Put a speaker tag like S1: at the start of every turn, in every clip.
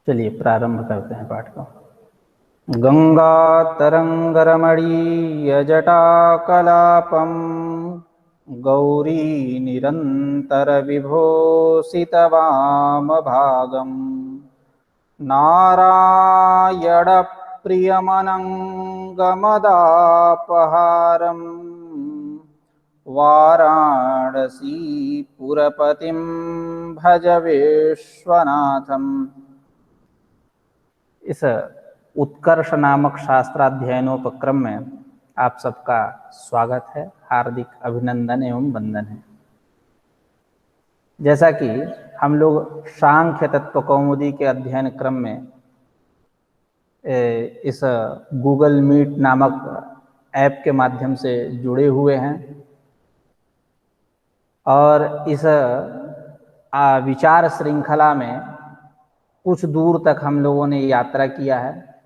S1: चलिए प्रारंभ करते हैं पाठ को। गंगा तरंगरमणीयजटाकलापं गौरी निरंतर विभूषितवामभागं नारायण प्रियमनंगमदापहारं वाराणसीपुरपतिं भज विश्वनाथम्। इस उत्कर्ष नामक शास्त्राध्ययनोपक्रम में आप सबका स्वागत है, हार्दिक अभिनंदन एवं वंदन है। जैसा कि हम लोग सांख्य तत्व कौमुदी के अध्ययन क्रम में इस गूगल मीट नामक ऐप के माध्यम से जुड़े हुए हैं और इस विचार श्रृंखला में कुछ दूर तक हम लोगों ने यात्रा किया है,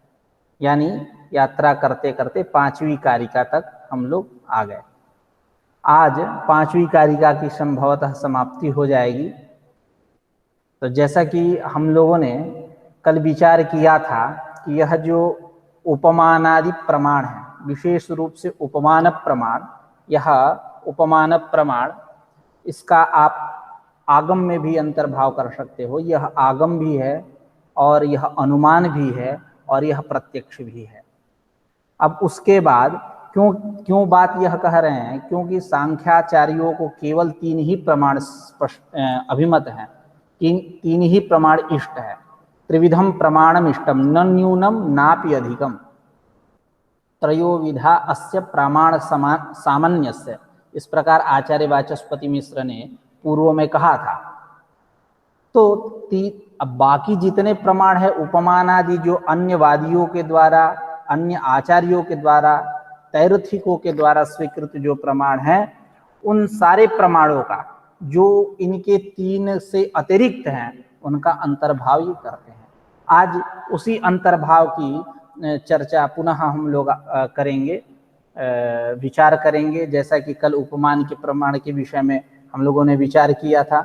S1: यानी यात्रा करते करते 5वीं कारिका तक हम लोग आ गए। आज 5वीं कारिका की संभवतः समाप्ति हो जाएगी। तो जैसा कि हम लोगों ने कल विचार किया था कि यह जो उपमानादि प्रमाण है, विशेष रूप से उपमान प्रमाण, यह उपमान प्रमाण इसका आप आगम में भी अंतर्भाव कर सकते हो। यह आगम भी है और यह अनुमान भी है और यह प्रत्यक्ष भी है। अब उसके बाद क्यों बात यह कह रहे हैं, क्योंकि सांख्याचार्यों को केवल 3 ही प्रमाण अभिमत हैं, तीन ही प्रमाण इष्ट है। त्रिविधम प्रमाणम इष्टम न न्यूनम नापि अधिकम त्रयोविधा अस्य प्रमाण सामान्यस्य। इस प्रकार आचार्य वाचस्पति मिश्र ने पूर्व में कहा था। तो अब बाकी जितने प्रमाण है उपमान आदि, जो अन्य वादियों के द्वारा, अन्य आचार्यों के द्वारा, तैरथिकों के द्वारा स्वीकृत जो प्रमाण है, उन सारे प्रमाणों का जो इनके 3 से अतिरिक्त हैं उनका अंतर्भाव ही करते हैं। आज उसी अंतर्भाव की चर्चा पुनः हम लोग करेंगे, विचार करेंगे। जैसा कि कल उपमान के प्रमाण के विषय में हम लोगों ने विचार किया था,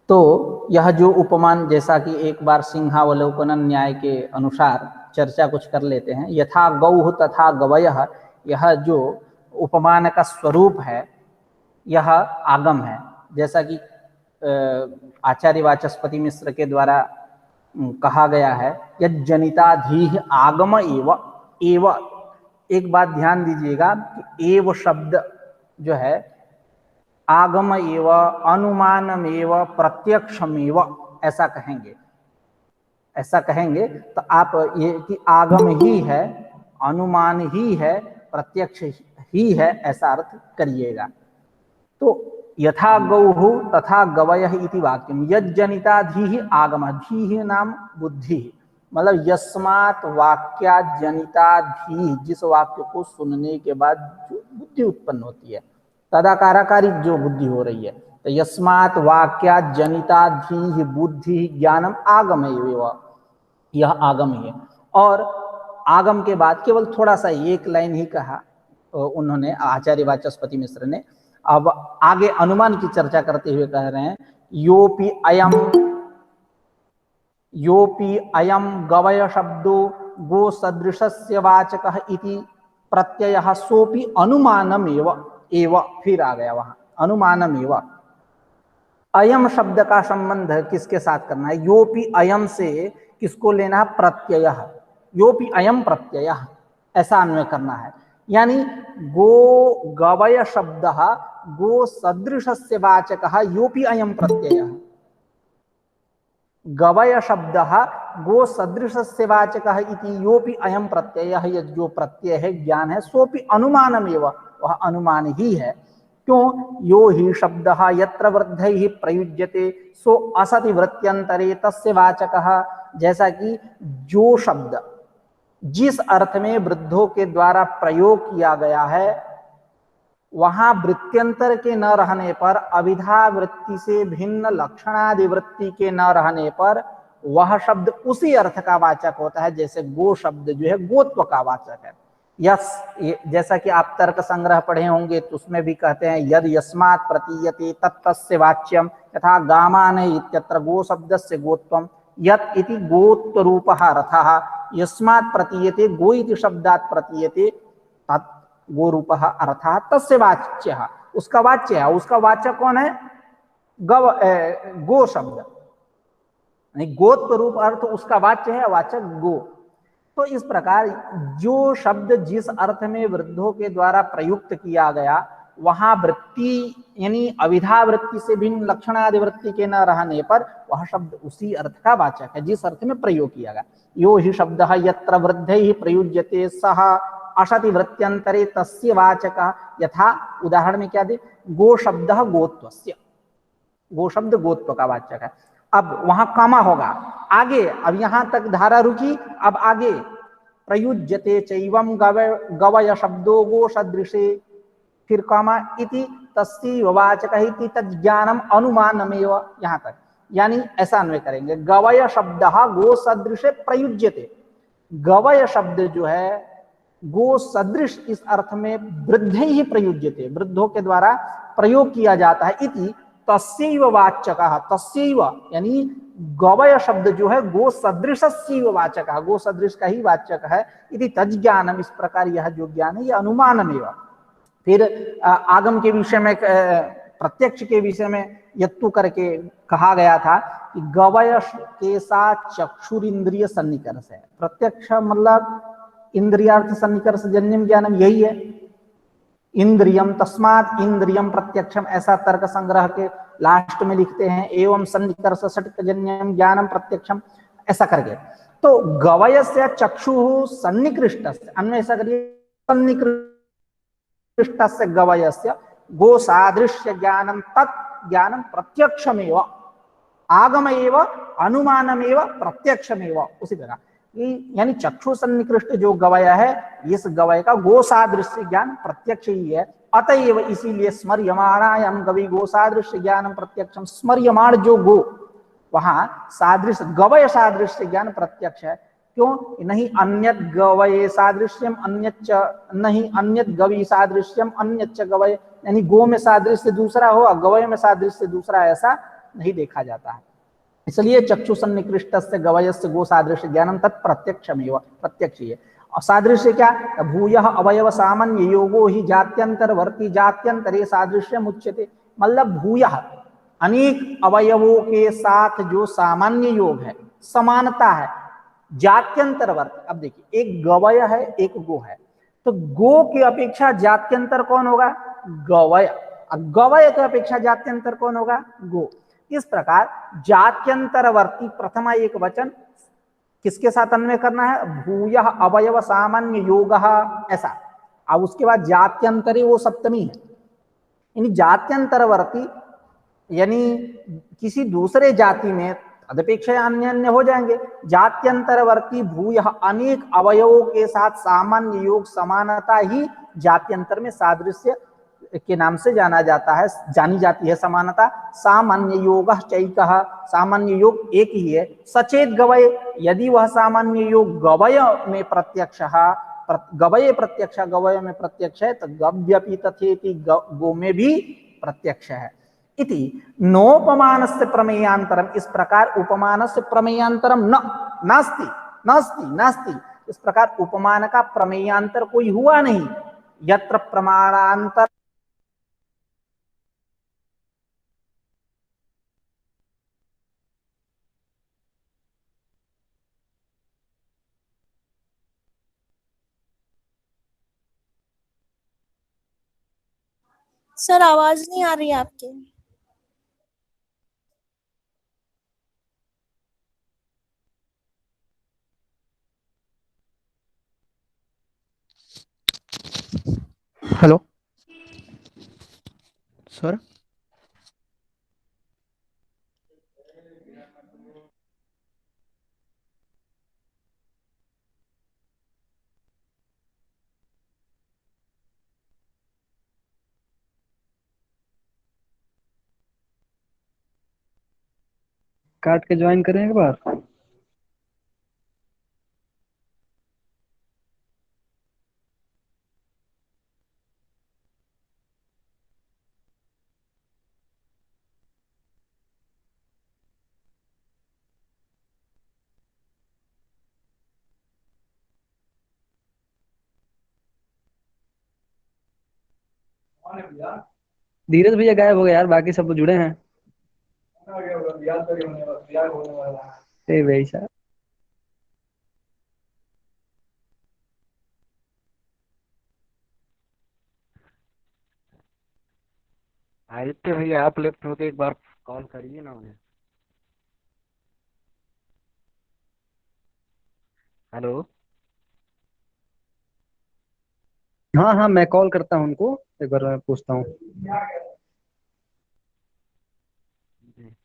S1: तो यह जो उपमान, जैसा कि एक बार सिंहावलोकन न्याय के अनुसार चर्चा कुछ कर लेते हैं। यथा गौः तथा गवयः, यह जो उपमान का स्वरूप है यह आगम है। जैसा कि आचार्य वाचस्पति मिश्र के द्वारा कहा गया है, यज्जनिताधीः आगम एव। एक बात ध्यान दीजिएगा कि एव शब्द जो है आगम एव, अनुमानम एव, प्रत्यक्षम एव ऐसा कहेंगे तो आप ये कि आगम ही है, अनुमान ही है, प्रत्यक्ष ही है, ऐसा अर्थ करिएगा। तो यथा गौः तथा गवयः इति वाक्यम यज्जनिताधीः आगम, धीः नाम बुद्धि, मतलब यस्मात् वाक्यात् जनिताधीः, जिस वाक्य को सुनने के बाद जो बुद्धि उत्पन्न होती है, तदाकाराकारी जो बुद्धि हो रही है, तो यस्मात् वाक्यात् जनिताधीः बुद्धि ज्ञानम आगम एव, यह आगम ही है। और आगम के बाद केवल थोड़ा सा एक लाइन ही कहा उन्होंने, आचार्य वाचस्पति मिश्र ने। अब आगे अनुमान की चर्चा करते हुए कह रहे हैं, योपि अयम गवय शब्दो गो सदृशस्य वाचकः इति प्रत्ययः सोपि अनुमानम एव, फिर आ गया वहां अनुमानम एव। अयम शब्द का संबंध किसके साथ करना है? योपि अयम से किसको लेना है? प्रत्ययः, योपि अयम प्रत्ययः, ऐसा अन्वय करना है। यानी गो गवय शब्दः गो सदृशस्य वाचकः योपि अयम प्रत्ययः, गवय शब्दः गो सदृशस्य वाचकः इति योपि अयम प्रत्ययः, यह जो प्रत्यय है, ज्ञान है, सोपि अनुमानमेव, वह अनुमान ही है। क्यों? यो ही शब्दः यत्र वृद्धैः प्रयुज्यते सो असति वृत्त्यंतरे तस्य वाचकः। जैसा कि जो शब्द जिस अर्थ में वृद्धों के द्वारा प्रयोग किया गया है, वहां वृत्त्यंतर के न रहने पर, अभिधा वृत्ति से भिन्न लक्षणादि वृत्ति के न रहने पर वह शब्द उसी अर्थ का वाचक होता है। जैसे गो शब्द जो है गोत्व का वाचक है। यस, जैसा कि आप तर्क संग्रह पढ़े होंगे तो उसमें भी कहते हैं यद यस्मात् प्रतीयते तत्तस्य वाच्यम, तथा गामान इत्यत्र गो शब्दस्य गोत्वम, यत् इति गोत्वरूपः अर्थः यस्मात् प्रतीयते गो इति शब्दात् प्रतीयते तत् गोरूपः अर्थः तस्य वाच्यः उसका वाच्य है। उसका वाचक कौन है? गो शब्द, नहीं गोत्व रूप अर्थ उसका वाच्य है, वाचक गो। तो इस प्रकार जो शब्द जिस अर्थ में वृद्धों के द्वारा प्रयुक्त किया गया वहां वृत्ति यानी अविधा वृत्ति से भिन्न लक्षणादि वृत्ति के न रहने पर वह शब्द उसी अर्थ का वाचक है जिस अर्थ में प्रयोग किया गया। यो ही शब्द यत्र वृद्धैः प्रयुज्यते सह असति वृत्त्यंतरे तस्य वाचक। यथा उदाहरण में क्या दे, गो शब्द गोत्वस्य, गो शब्द गोत्व का वाचक है। अब वहां कामा होगा आगे, अब यहां तक धारा रुकी, अब आगे प्रयुज्यते चैवम गवय शब्दो गो सदृशे, फिर कामा इति तस्यैव वाचक इति तज्ज्ञानम अनुमानमेव, यहां तक। यानी ऐसा अन्वय करेंगे, गवय शब्द गो सदृशे प्रयुज्यते, गवय शब्द जो है गो सदृश इस अर्थ में वृद्धे ही प्रयुज्यते, वृद्धों के द्वारा प्रयोग किया जाता है। इति तस्यैव वाचकः, तस्यैव यानी गवय शब्द जो है गो सदृशस्यैव वाचकः, गो सदृश का ही वाचक है। इति तज्ज्ञानम, इस प्रकार यह जो ज्ञान है यह अनुमानमेव। फिर आगम के विषय में प्रत्यक्ष के विषय में यत्तु करके कहा गया था कि गवय के साथ चक्षुर इंद्रिय सन्निकर्ष है। प्रत्यक्ष मतलब इंद्रियार्थ सन्निकर्ष जन्यम ज्ञानम, यही है इंद्रियम, तस्मात् इंद्रियम प्रत्यक्षम, ऐसा तर्क संग्रह के लास्ट में लिखते हैं। एवं सन्निकर्ष षट्जन्यम ज्ञानम प्रत्यक्षम, ऐसा करके। तो गवय से चक्षु सन्निकृष्ट, अन्य ऐसा करिए सन्निकृष्ट से गवय से गो सादृश्य ज्ञानम तत् ज्ञानम प्रत्यक्षमेव आगमेव अनुमानमेव प्रत्यक्षमेव। उसी तरह यानी चक्षु सन्निकृष्ट जो गवय है, इस गवय का गो सादृश्य ज्ञान प्रत्यक्ष ही है। अतएव इसीलिए स्मर्यमाणायम गवि गो सादृश्य ज्ञानम प्रत्यक्षम, स्मर्यमाण जो गो वहां सादृश्य गवय सादृश्य ज्ञान प्रत्यक्ष है। क्यों? नहीं अन्यत गवय सादृश्यम अन्यच्च, नहीं अन्यत गवि सादृश्यम अन्यच्च गवय, यानी गो में सादृश्य दूसरा हो और गवय में सादृश्य दूसरा, ऐसा नहीं देखा जाता है। इसलिए चक्षु सन्निकृष्ट से गवयस्य गो सादृश्य ज्ञानम तत्प्रत्यक्षमेव, प्रत्यक्ष ही है। और सादृश्य क्या? भूयः अवयव सामान्य योगो ही जात्यंतरवर्ती जात्यंतरे सादृश्यम उच्यते। मतलब भूयः अनेक अवयवों के साथ जो सामान्य योग है, समानता है, जात्यंतरवर्ती। अब देखिए एक गवय है एक गो है, तो गो की अपेक्षा जात्यंतर कौन होगा? गवय। गवय की अपेक्षा जात्यंतर कौन होगा? गो। इस प्रकार जात्यंतरवर्ती प्रथमा एक वचन किसके साथ अन्वय करना है? भूयः अवयव सामान्य योगः, ऐसा। अब उसके बाद जात्यंतरे वो सप्तमी है, यानी जात्यंतरवर्ती यानी किसी दूसरे जाति में तदपेक्षा अन्य अन्य हो जाएंगे। जात्यंतरवर्ती भूयः अनेक अवयवों के साथ सामान्य योग, समानता ही जात्यंतर में सादृश्य के नाम से जाना जाता है, जानी जाती है समानता। सामान्य योग चैकः, सामान्य योग एक ही है। सचेत गवय, यदि वह सामान्य योग गवय में प्रत्यक्ष, गवय प्रत्यक्ष, गवय में प्रत्यक्ष है, तो गव्यपि तथेति गो में भी प्रत्यक्ष है। इति नोपमानस्य प्रमेयांतरम, इस प्रकार उपमानस्य प्रमेयांतरम न नास्ति नास्ति नास्ति, इस प्रकार उपमान का प्रमेयांतर कोई हुआ नहीं। यत्र प्रमाणांतर,
S2: सर आवाज नहीं आ रही है आपकी।
S3: Hello sir. काट के ज्वाइन करें एक बार। धीरज भैया गायब हो गए यार, बाकी सब तो जुड़े हैं। ए भाई साहब।
S4: आदित्य भैया आप लेफ्ट होके एक बार कॉल करिए ना उन्हें। हेलो।
S3: हाँ हाँ, मैं कॉल करता हूँ उनको, एक बार मैं पूछता हूँ।
S4: जी।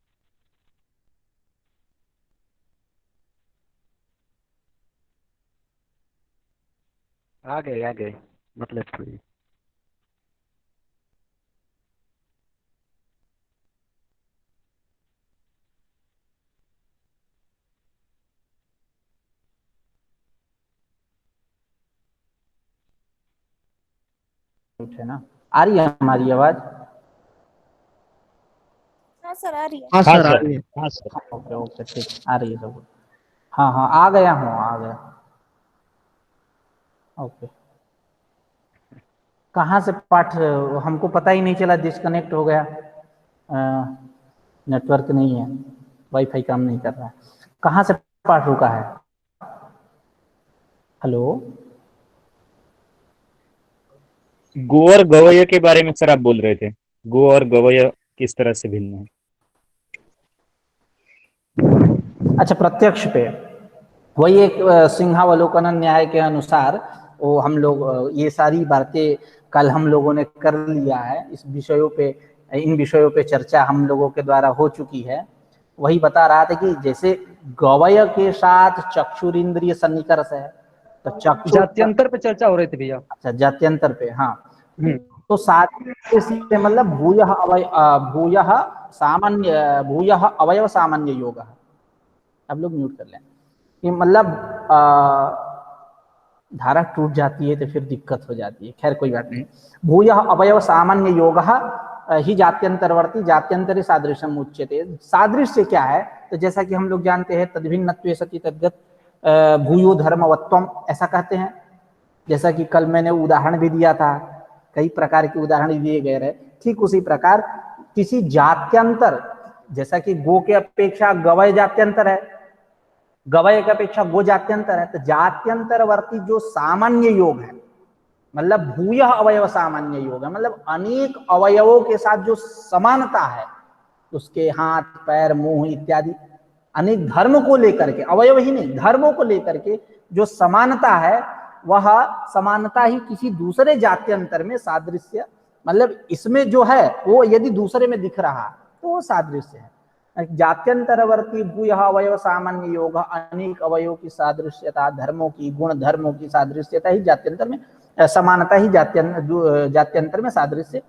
S4: आ गए मतलब थोड़ी।
S1: उठे ना, आ रही है हमारी आवाज?
S2: हाँ सर, आ रही है।
S3: हाँ
S5: हाँ
S3: सर, आ
S5: सर।
S3: रही है।
S5: हाँ सर।
S1: ओके ओके, ठीक आ रही है सब। हाँ हाँ, आ गया हूँ, आ गया। ओके। कहाँ से पाठ, हमको पता ही नहीं चला, डिस्कनेक्ट हो गया। नेटवर्क नहीं है, वाईफाई काम नहीं कर रहा है। कहाँ से पाठ रुका है? हेलो।
S5: गो और गवय के बारे में सर आप बोल रहे थे। गो और गवय किस तरह से भिन्न है?
S1: अच्छा, प्रत्यक्ष पे वही एक सिंहावलोकन न्याय के अनुसार वो हम लोग ये सारी बातें कल हम लोगों ने कर लिया है। इस विषयों पे, इन विषयों पे चर्चा हम लोगों के द्वारा हो चुकी है। वही बता रहा था कि जैसे गवय के साथ चक्षुरिंद्रिय सन्निकर्ष है, तो चक्षु,
S3: जात्यंतर पे चर्चा हो रही थी भैया।
S1: अच्छा जात्यंतर पे, हाँ।
S3: हम्म।
S1: तो साथ से मतलब भूयः सामान्य, भूयः अवयव सामान्य योग। अब लोग म्यूट कर लें। कि मतलब धारा टूट जाती है तो फिर दिक्कत हो जाती है। खैर कोई बात नहीं। भूयः अवयव सामान्य योग ही जात्यंतरवर्ती जात्यंतरी सादृश्यम उच्यते। सादृश्य क्या है? तो जैसा कि हम लोग जानते हैं, तद्भिन्नत्वे सति तद्गत भूयो धर्मवत्वम, ऐसा कहते हैं। जैसा कि कल मैंने उदाहरण भी दिया था, कई प्रकार के उदाहरण दिए गए रहे। ठीक उसी प्रकार किसी जात्यंतर, जैसा कि गो के अपेक्षा गवय जात्यंतर है, गवय की अपेक्षा गो जात्यंतर है, तो जात्यंतरवर्ती जो सामान्य योग है, मतलब भूयः अवयव सामान्य योग है, मतलब अनेक अवयवों के साथ जो समानता है, उसके हाथ पैर मुंह इत्यादि अनेक धर्म को लेकर के, अवयव ही नहीं धर्मों को लेकर के जो समानता है, वह समानता ही किसी दूसरे जात्यंतर में सादृश्य, मतलब इसमें जो है वो यदि दूसरे में दिख रहा तो वो सादृश्य है। जात्यंतरवर्ती भूयः अवयव सामान्य योग, अनेक अवयवों की सादृश्यता, धर्मों की, गुण धर्मों की सादृश्यता ही जात्यंतर में, समानता ही जात्यंतर में सादृश्य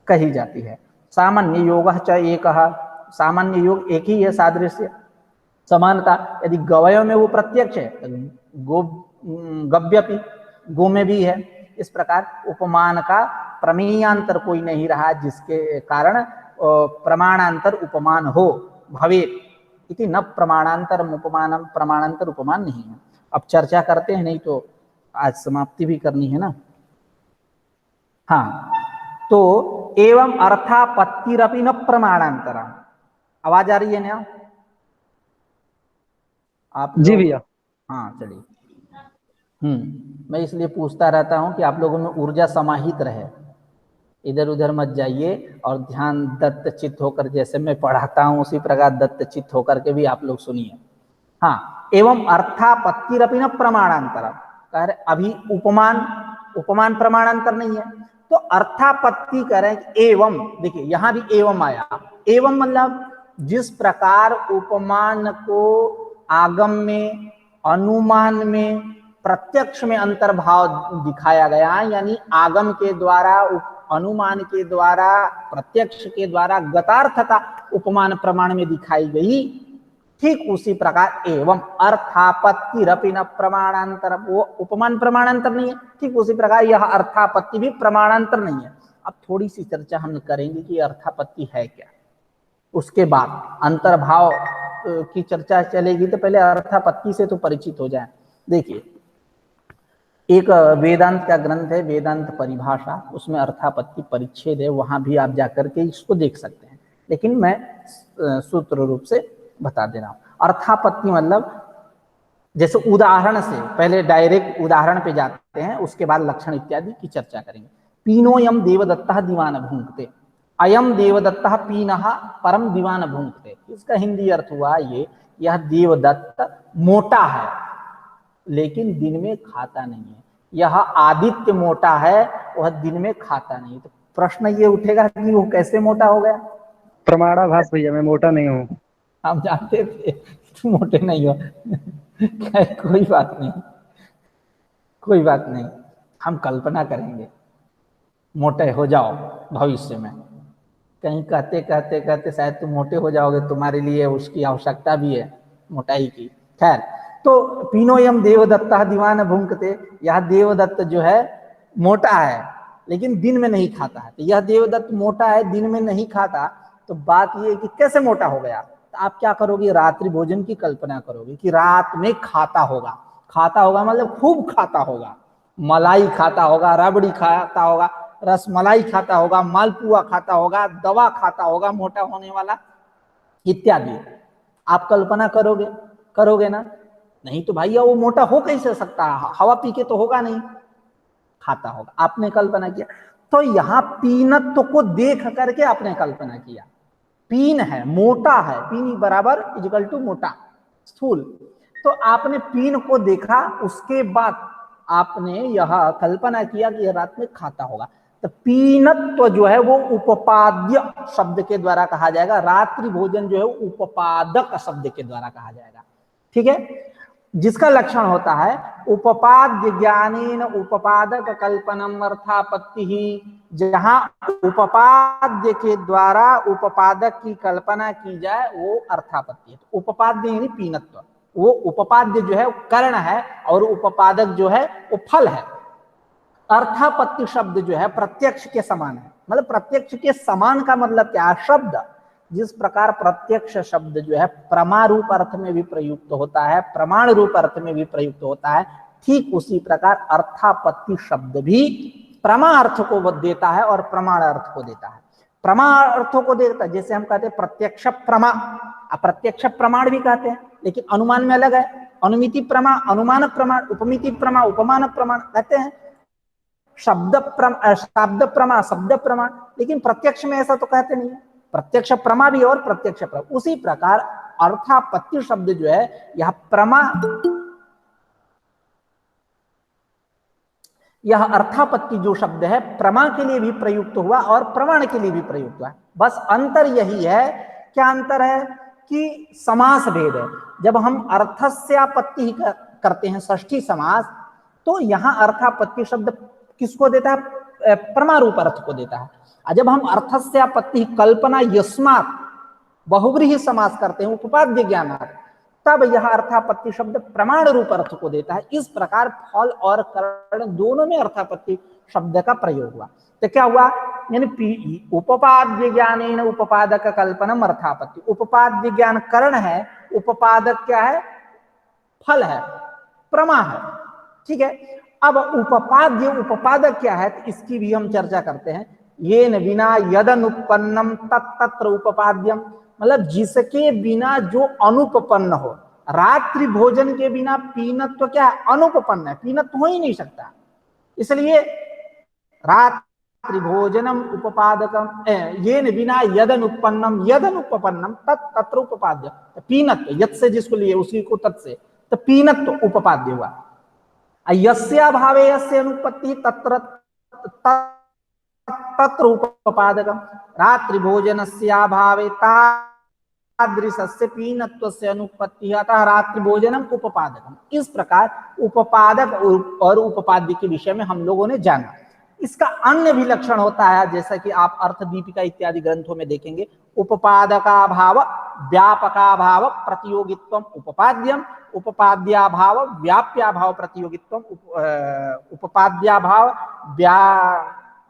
S1: कही जाती है। सामान्य योग च एक, सामान्य योग एक ही है सादृश्य समानता। यदि गवय में वो प्रत्यक्ष है तो गो गव्यपि गो में भी है। इस प्रकार उपमान का प्रमेयांतर कोई नहीं रहा, जिसके कारण प्रमाणांतर उपमान हो भवेत इति न प्रमाणांतर उपमान, प्रमाणांतर उपमान नहीं है। अब चर्चा करते हैं, नहीं तो आज समाप्ति भी करनी है ना। हाँ, तो एवं अर्थापत्तिरपि न प्रमाणांतरम। आवाज आ रही है ना आप
S3: जी
S1: लोग?
S3: भैया।
S1: हाँ चलिए। मैं इसलिए पूछता रहता हूँ कि आप लोगों में ऊर्जा समाहित रहे, इधर उधर मत जाइए, और ध्यान दत्त चित्त होकर, जैसे मैं पढ़ाता हूँ उसी प्रकार दत्त चित्त होकर के भी आप लोग सुनिए। हाँ, एवं अर्थापत्तिरपि न प्रमाणांतर, कह रहे अभी उपमान, उपमान प्रमाणांतर नहीं है, तो अर्थापत्ति करें एवं। देखिए यहां भी एवं आया, एवं मतलब जिस प्रकार उपमान को आगम में, अनुमान में, प्रत्यक्ष में अंतर्भाव दिखाया गया, यानी आगम के द्वारा, अनुमान के द्वारा, प्रत्यक्ष के द्वारा गतार्थता उपमान प्रमाण में दिखाई गई, ठीक उसी प्रकार एवं अर्थापत्ति रपि न प्रमाणांतर, वो उपमान प्रमाणांतर नहीं है, ठीक उसी प्रकार यह अर्थापत्ति भी प्रमाणांतर नहीं है। अब थोड़ी सी चर्चा हम करेंगे कि अर्थापत्ति है क्या, उसके बाद अंतर्भाव की चर्चा चलेगी, तो पहले अर्थापत्ति से तो परिचित हो जाए। देखिए एक वेदांत का ग्रंथ है, वेदांत परिभाषा, उसमें अर्थापत्ति परिच्छेद है, वहां भी आप जाकर के इसको देख सकते हैं, लेकिन मैं सूत्र रूप से बता दे रहा हूं। अर्थापत्ति मतलब जैसे उदाहरण से, पहले डायरेक्ट उदाहरण पे जाते हैं, उसके बाद लक्षण इत्यादि की चर्चा करेंगे। पीनोयम देवदत्तः दीवान भुंक्ते, अयम देवदत्तः पीनः परम दीवान भुंक्ते। इसका हिंदी अर्थ हुआ ये, यह देवदत्त मोटा है लेकिन दिन में खाता नहीं है, यह आदित्य मोटा है वह दिन में खाता नहीं। तो प्रश्न ये उठेगा कि वो कैसे मोटा हो गया?
S3: प्रमाणाभास भैया, मैं मोटा नहीं हूँ।
S1: हम जानते थे तुम मोटे नहीं हो। खैर कोई बात नहीं, कोई बात नहीं, हम कल्पना करेंगे मोटे हो जाओ भविष्य में, कहीं कहते कहते कहते शायद तुम मोटे हो जाओगे, तुम्हारे लिए उसकी आवश्यकता भी है मोटाई की। खैर, तो पीनोयम देवदत्ता दीवान भुंक्ते, यह देवदत्त जो है मोटा है लेकिन दिन में नहीं खाता है। तो यह देवदत्त मोटा है, दिन में नहीं खाता, तो बात यह है कि कैसे मोटा हो गया? तो आप क्या करोगे? रात्रि भोजन की कल्पना करोगे कि रात में खाता होगा। खाता होगा मतलब खूब खाता होगा, मलाई खाता होगा, रबड़ी खाता होगा, रसमलाई खाता होगा, मालपुआ खाता होगा, दवा खाता होगा मोटा होने वाला इत्यादि। आप कल्पना करोगे? करोगे ना? नहीं तो भैया वो मोटा हो कैसे सकता है? हवा पी के तो होगा नहीं, खाता होगा। आपने कल्पना किया, तो यहां पीनत्व को देख करके आपने कल्पना किया। पीन है, मोटा है, पीनी बराबर इक्वल टू मोटा, स्थूल। तो आपने पीन को देखा, उसके बाद आपने यह कल्पना किया कि यह रात में खाता होगा। तो पीनत्व जो है वो उपपाद्य शब्द के द्वारा कहा जाएगा, रात्रि भोजन जो है उपपादक शब्द के द्वारा कहा जाएगा। ठीक है, जिसका लक्षण होता है उपपाद्य ज्ञानेन उपपादक कल्पनम अर्थापत्ति ही। जहां उपपाद्य के द्वारा उपपादक की कल्पना की जाए वो अर्थापत्ति है। तो उपपाद्य यानी पीनत्व, वो उपपाद्य जो है कर्ण है और उपपादक जो है वो फल है। अर्थापत्ति शब्द जो है प्रत्यक्ष के समान है। मतलब प्रत्यक्ष के समान का मतलब क्या है? शब्द जिस प्रकार प्रत्यक्ष शब्द जो है प्रमा रूप अर्थ में भी प्रयुक्त होता है, प्रमाण रूप अर्थ में भी प्रयुक्त होता है, ठीक उसी प्रकार अर्थापत्ति शब्द भी प्रमा अर्थ को देता है और प्रमाण अर्थ को देता है। प्रमा अर्थों को देता है, जैसे हम कहते हैं प्रत्यक्ष प्रमा, प्रत्यक्ष प्रमाण भी कहते हैं, लेकिन अनुमान में अलग है। अनुमिति प्रमा, अनुमान प्रमाण, उपमिति प्रमा, उपमान प्रमाण कहते हैं। शब्द प्रमा, शब्द प्रमाण, लेकिन प्रत्यक्ष में ऐसा तो कहते नहीं है। प्रत्यक्ष प्रमा भी और प्रत्यक्ष प्रमा। उसी प्रकार अर्थापत्ति शब्द जो है यह प्रमा, यह अर्थापत्ति जो शब्द है प्रमा के लिए भी प्रयुक्त हुआ और प्रमाण के लिए भी प्रयुक्त हुआ। बस अंतर यही है, क्या अंतर है? कि समास भेद है। जब हम अर्थस्यापत्ति करते हैं षष्ठी समास, तो यहां अर्थापत्ति शब्द किसको देता है? प्रमा रूप अर्थ को देता है। जब हम अर्थस्यापत्ति कल्पना यस्मात् बहुव्रीहि समास करते हैं उपपाद्य ज्ञानात्, तब यह अर्थापत्ति शब्द प्रमाण रूप अर्थ को देता है। इस प्रकार फल और कर्ण दोनों में अर्थापत्ति शब्द का प्रयोग हुआ। तो क्या हुआ? यानी उपपाद्य ज्ञानेन उपपादक कल्पनम अर्थापत्ति। उपपाद्य ज्ञान कर्ण है, उपपादक क्या है? फल है, प्रमा है। ठीक है, अब उपपाद्य उपपादक क्या है, तो इसकी भी हम चर्चा करते हैं। ये न बिना यदनुपन्नम तत्र उपपाद्यम, मतलब जिसके बिना जो अनुपपन्न हो। रात्रि भोजन के बिना पीनत्व क्या है? अनुपपन्न है, पीनत्व हो ही नहीं सकता। इसलिए रात्रि भोजनम उपपादकम ये न बिना यदनुपन्नम, यदनुपन्नम तत्र उपपाद्य। पीनत्व यत् से जिसको लिए उसी को तत् से, तो पीनत्व उपपाद्य हुआ। यस्याभावे यस्य अनुपत्ति तत्र तत्र उपपादकम। रात्रि भोजनस्याभावे तादृशस्य पीनत्वस्य अनुपत्ति, अतः रात्रि भोजनम उपपादकम। इस प्रकार उपपादक और उपपाद्य के विषय में हम लोगों ने जाना। इसका अन्य भी लक्षण होता है, जैसा कि आप अर्थ दीपिका इत्यादि ग्रंथों में देखेंगे। उपपादकाभाव व्यापकाभाव प्रतियोगित्वम उपपाद्यम, उपपाद्याभाव व्याप्याभाव प्रतियोगित्वम उपपाद्याभाव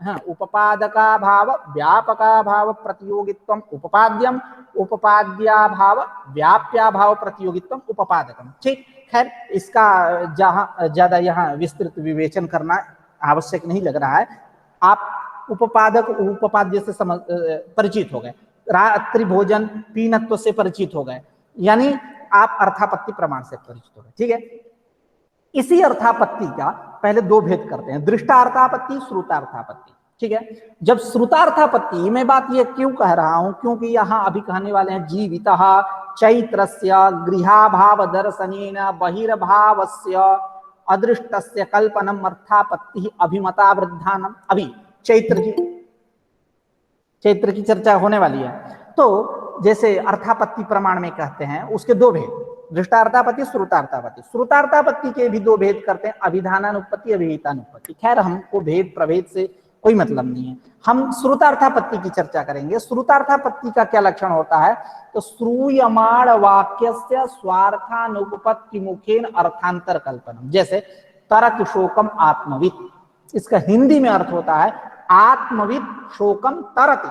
S1: हाँ, उपपादका भाव व्यापका भाव प्रतियोगित्वम उपपाद्यम, उपपाद्या भाव व्याप्या भाव प्रतियोगित्वम उपपादकम। ठीक, खैर इसका जहां ज्यादा यहाँ विस्तृत विवेचन करना आवश्यक नहीं लग रहा है। आप उपपादक उपपाद्य से परिचित हो गए, रात्रि भोजन पीनत्व से परिचित हो गए, यानी आप अर्थापत्ति प्रमाण से परिचित हो गए। ठीक है, इसी अर्थापत्ति का पहले दो भेद करते हैं, दृष्टार्थापत्ति, श्रुतार्थापत्ति। ठीक है, जब श्रुतार्थापत्ति में बात ये क्यों कह रहा हूं, क्योंकि यहां अभी कहने वाले हैं जीवितः चैत्रस्य गृहाभाव दर्शनेन बहिर्भावस्य अदृष्टस्य कल्पनम अर्थापत्ति अभिमता वृद्धानम। अभी चैत्र की चर्चा होने वाली है। तो जैसे अर्थापत्ति प्रमाण में कहते हैं उसके दो भेद, दृष्टार्थापत्ति, श्रुतार्थापत्ति। श्रुतार्थापत्ति के भी दो भेद करते हैं, अभिधानानुपत्ति, अभिहितानुपत्ति। खैर हमको भेद प्रभेद से कोई मतलब नहीं है, हम श्रुतार्थापत्ति की चर्चा करेंगे। श्रुतार्थापत्ति का क्या लक्षण होता है, तो श्रूयमाण वाक्यस्य स्वार्थानुपपत्ति मुखेन अर्थांतर कल्पनम। जैसे तरत शोकम आत्मवित्, इसका हिंदी में अर्थ होता है आत्मवित् शोकम तरति।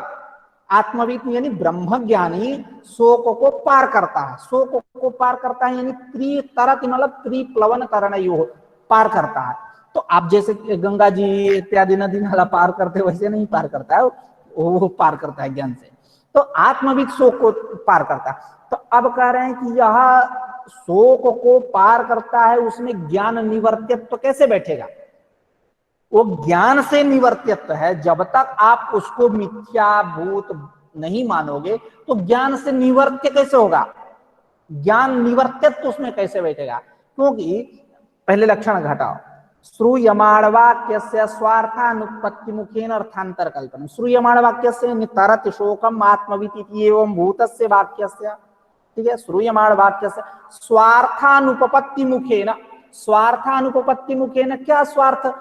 S1: आत्मवित् यानी ब्रह्मज्ञानी शोक को पार करता है, शोक को पार करता है यानी त्रितरति मतलब त्रिप्लवन करणयोः, पार करता है। तो आप जैसे गंगा जी इत्यादि नदी नाला पार करते वैसे नहीं पार करता है, वो पार करता है ज्ञान से। तो आत्मवित् शोक को पार करता है। तो अब कह रहे हैं कि यह शोक को पार करता है, उसमें ज्ञान निवर्त्यत्व कैसे बैठेगा, वो ज्ञान से निवर्त्यत्व है। जब तक आप उसको मिथ्याभूत नहीं मानोगे तो ज्ञान से निवर्त्य कैसे होगा, ज्ञान निवर्त्यत्व उसमें कैसे बैठेगा। क्योंकि पहले लक्षण घटाओ, श्रूयमाण वाक्यस्य स्वार्थानुपत्ति मुखेन अर्थांतर कल्पनम। श्रूयमाण वाक्यस्य तरत शोकम आत्मविति एवं भूतस्य वाक्यस्य। ठीक है, श्रूयमाण वाक्यस्य स्वार्थानुपपत्ति मुखेन, स्वार्थानुपपत्ति मुखेन क्या स्वार्थ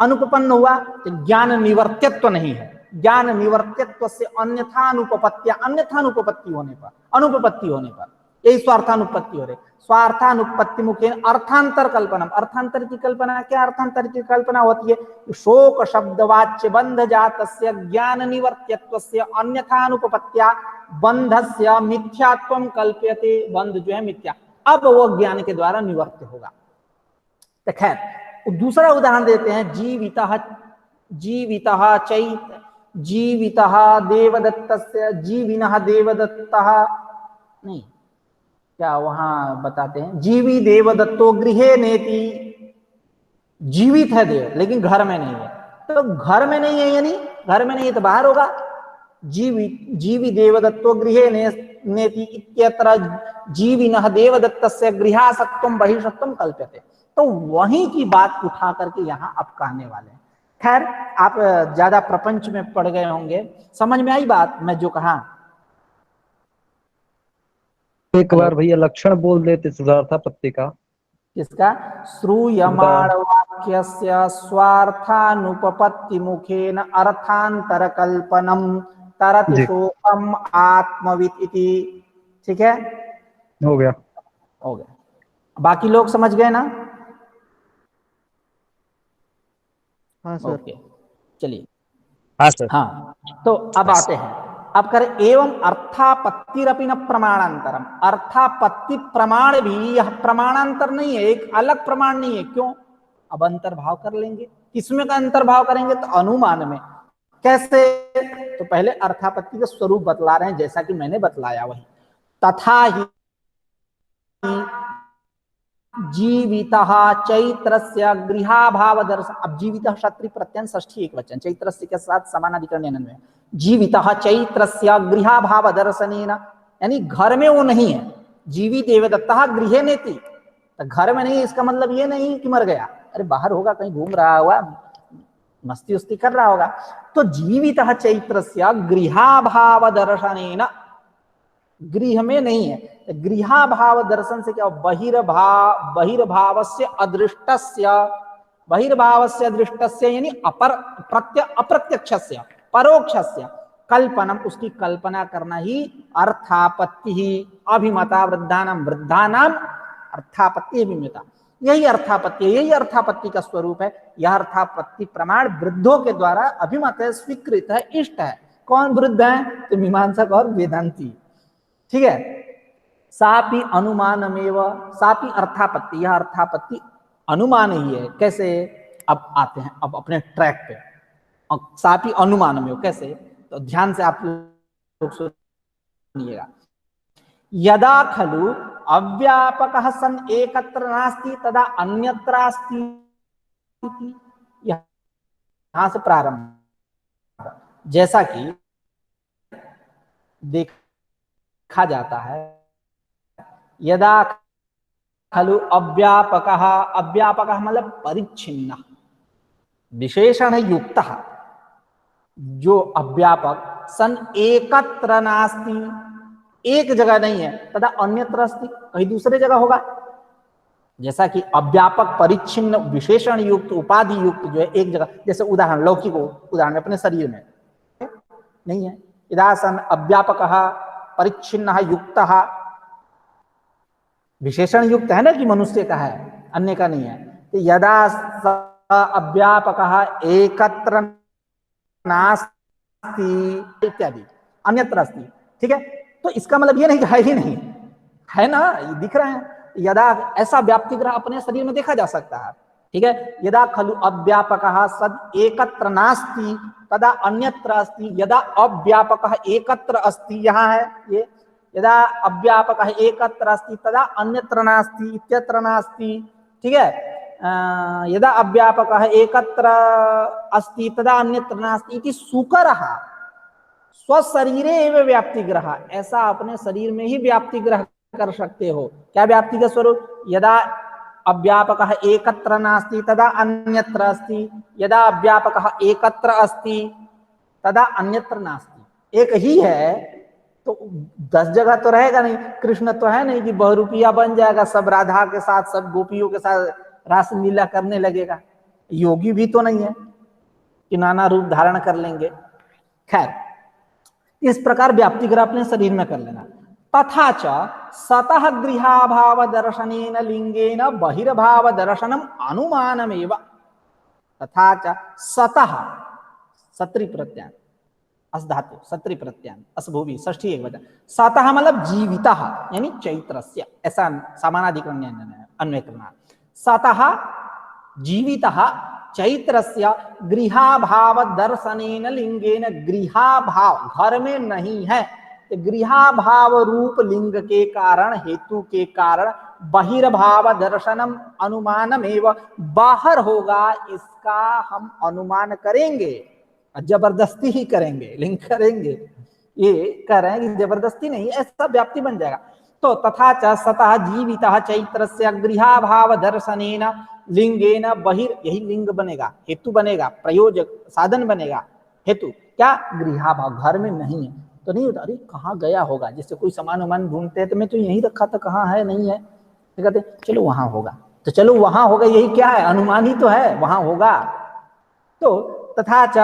S1: अनुपपन्न हुआ, ज्ञान निवर्त्यत्व नहीं है। ज्ञान निवर्त्यत्व से अन्यथा अनुपपत्तिया, अन्यथा अनुपपत्ति होने पर, अनुपपत्ति होने पर, यही स्वार्थानुपत्ति हो रही। स्वार्थानुपत्ति मुखेन अर्थांतर कल्पनम। अर्थांतर की कल्पना क्या, अर्थांतर की कल्पना होती है शोक शब्दवाच्य बंध जातस्य ज्ञान निवर्त्यत्वस्य अन्यथा अनुपपत्त्या बंधस्य मिथ्यात्वम कल्प्यते। बंध जो है मिथ्या, अब वो ज्ञान के द्वारा निवर्त्य होगा। तो खैर दूसरा उदाहरण देते हैं, जीवितः, जीवितः चैत, जीवितः देवदत्तस्य, जीविनः देवदत्तः नहीं, क्या वहां बताते हैं जीवी देवदत्तो गृहे नेति। जीवित है देव लेकिन घर में नहीं है, तो घर में नहीं है यानी घर में नहीं है तो बाहर होगा। जीवी देवदत्तो गृहे नेति इत्यत्र जीविनः देवदत्तस्य गृहासक्तम बहिषत्वम कल्प्यते। तो वहीं की बात उठा करके यहां अब कहने वाले हैं। खैर आप ज्यादा प्रपंच में पड़ गए होंगे, समझ में आई बात मैं जो कहा।
S3: एक बार भैया लक्षण बोल देते श्रुतार्थापत्ति का।
S1: किसका, श्रूयमाण वाक्यस्य स्वार्थानुपपत्ति मुखेन अर्थांतर कल्पनम तरत शोकम आत्मवित् इति। ठीक है,
S3: हो गया,
S1: हो गया। बाकी लोग समझ गए ना?
S2: हाँ सर।
S1: ओके, चलिए।
S5: हाँ सर।
S1: हाँ, तो अब आते हैं, अब करें एवं अर्थापत्तिरपि न प्रमाणांतरम। अर्थापत्ति प्रमाण भी यह प्रमाणांतर नहीं है, एक अलग प्रमाण नहीं है। क्यों, अब अंतर्भाव कर लेंगे। किसमें का अंतर्भाव करेंगे, तो अनुमान में। कैसे, तो पहले अर्थापत्ति का स्वरूप बतला रहे हैं जैसा कि मैंने बतलाया वही। तथा ही जीवितः चैत्रस्य गृहाभाव दर्शन। अब जीवितः क्षत्रिय प्रत्यय षष्ठी एक वचन, चैत्रस्य के साथ समानाधिकरण में। जीवितः चैत्रस्य गृहाभाव दर्शनेन, यानी घर में वो नहीं है। जीवी देवदत्तः गृहे नेति, तो घर में नहीं, इसका मतलब ये नहीं कि मर गया, अरे बाहर होगा, कहीं घूम रहा होगा, मस्ती उस्ती कर रहा होगा। तो जीवितः चैत्रस्य गृहाभाव दर्शनेन, गृह में नहीं है। गृहाभाव दर्शन से क्या, बहिर्भावस्य अदृष्टस्य, बहिर्भावस्य अदृष्टस्य यानी अप्रत्यक्षस्य परोक्षस्य कल्पनम, उसकी कल्पना करना ही अर्थापत्ति ही। अभिमता वृद्धानाम, वृद्धानाम अर्थापत्ति अभिमता। यही अर्थापत्ति है, यही अर्थापत्ति का स्वरूप है। यह अर्थापत्ति प्रमाण वृद्धों के द्वारा अभिमत है, स्वीकृत है, इष्ट है। कौन वृद्ध है? तो मीमांसक और वेदांती। ठीक है। सापि अनुमानमेव, सापि अर्थापत्ति, यह अर्थापत्ति अनुमान ही है। कैसे? अब आते हैं अब अपने ट्रैक पे। सापि अनुमानमेव कैसे? तो ध्यान से आप लोग सुनिएगा। यदा खलु अव्यापकः सन् एकत्र नास्ति तदा अन्यत्रास्ति, यहां से प्रारंभ। जैसा कि देखा जाता है, यदा खलु अव्यापकः, अव्यापकः मतलब परिच्छिन्न, विशेषण युक्तः, जो अव्यापक सन एकत्र नास्ति, एक जगह नहीं है, तथा अन्यत्र अस्ति, कहीं दूसरे जगह होगा। जैसा कि अव्यापक परिच्छिन्न विशेषण युक्त उपाधि युक्त जो है एक जगह, जैसे उदाहरण लौकिक उदाहरण अपने शरीर में नहीं है। यदा सन अव्यापकः परिच्छिन्न युक्तः, विशेषण युक्त है ना कि मनुष्य का है, अन्य का नहीं है। तो यदा अव्यापकः एकत्र नास्ति इत्यादि, अन्यत्र अस्ति। ठीक है। तो इसका मतलब ये नहीं कि है ही नहीं, है ना, ये दिख रहा है। यदा ऐसा व्याप्ति ग्रह अपने शरीर में देखा जा सकता है। ठीक है। यदा खलु अव्यापकः सद एकत्र नास्ति तदा अन्यत्र अस्ति, यदा अव्यापकः एकत्र अस्ति, यहाँ है ये, यदा अव्यापकः एकत्र अस्ति तदा अन्यत्र नास्ति, इत्यत्र नास्ति। ठीक है। यदा अव्यापकः एकत्र अस्ति तदा अन्यत्र नास्ति इति सुकरः स्वशरीरे एव व्याप्ति ग्रह, ऐसा अपने शरीर में ही व्याप्ति ग्रह कर सकते हो। क्या व्याप्ति का स्वरूप? यदा अव्यापकः एकत्र नास्ति तदा अन्यत्र अस्ति, यदा अव्यापकः एकत्र अस्ति तदा अन्यत्र नास्ति। एक ही है तो 10 जगह तो रहेगा नहीं। कृष्ण तो है नहीं कि बहुरूपिया बन जाएगा, सब राधा के साथ, सब गोपियों के साथ रास लीला करने लगेगा। योगी भी तो नहीं है कि नाना रूप धारण कर लेंगे। खैर, इस प्रकार व्याप्ति ग्रह अपने शरीर में कर लेना। तथा च सतः गृहाभाव दर्शनेन लिंगेन बहिर्भाव दर्शनम अनुमानमेव। तथा च सतः, सत्री प्रत्यान, अस धातु सत्री प्रत्यान, अस भूमि षष्ठी एक वचन। सतः मतलब जीवितः यानी चैत्रस्य, ऐसा समानाधिकरण अन्वय करना। सतः जीवितः चैत्रस्य गृहाभाव दर्शनेन लिंगेन, गृहाभाव घर में नहीं है, तो गृहाभाव रूप लिंग के कारण, हेतु के कारण बहिर्भाव दर्शनम अनुमानम एवं, बाहर होगा इसका हम अनुमान करेंगे, जबरदस्ती ही करेंगे, लिंग करेंगे, ये कह रहे हैं कि जबरदस्ती नहीं, ऐसा व्याप्ति बन जाएगा। तो तथा च सतः जीवितः चैत्रस्य गृहाभाव दर्शनेन लिंगेन बहिर, यही लिंग बनेगा, हेतु बनेगा, प्रयोजक साधन बनेगा। हेतु क्या? गृहाभाव, घर में नहीं है तो नहीं होता। अरे कहाँ गया होगा, जैसे कोई सामान वामान ढूंढते हैं तो मैं तो यहीं रखा था, कहाँ है, नहीं है, तो कहते चलो वहां होगा, तो चलो वहां होगा, यही क्या है, अनुमान ही तो है, वहां होगा। तो तथा च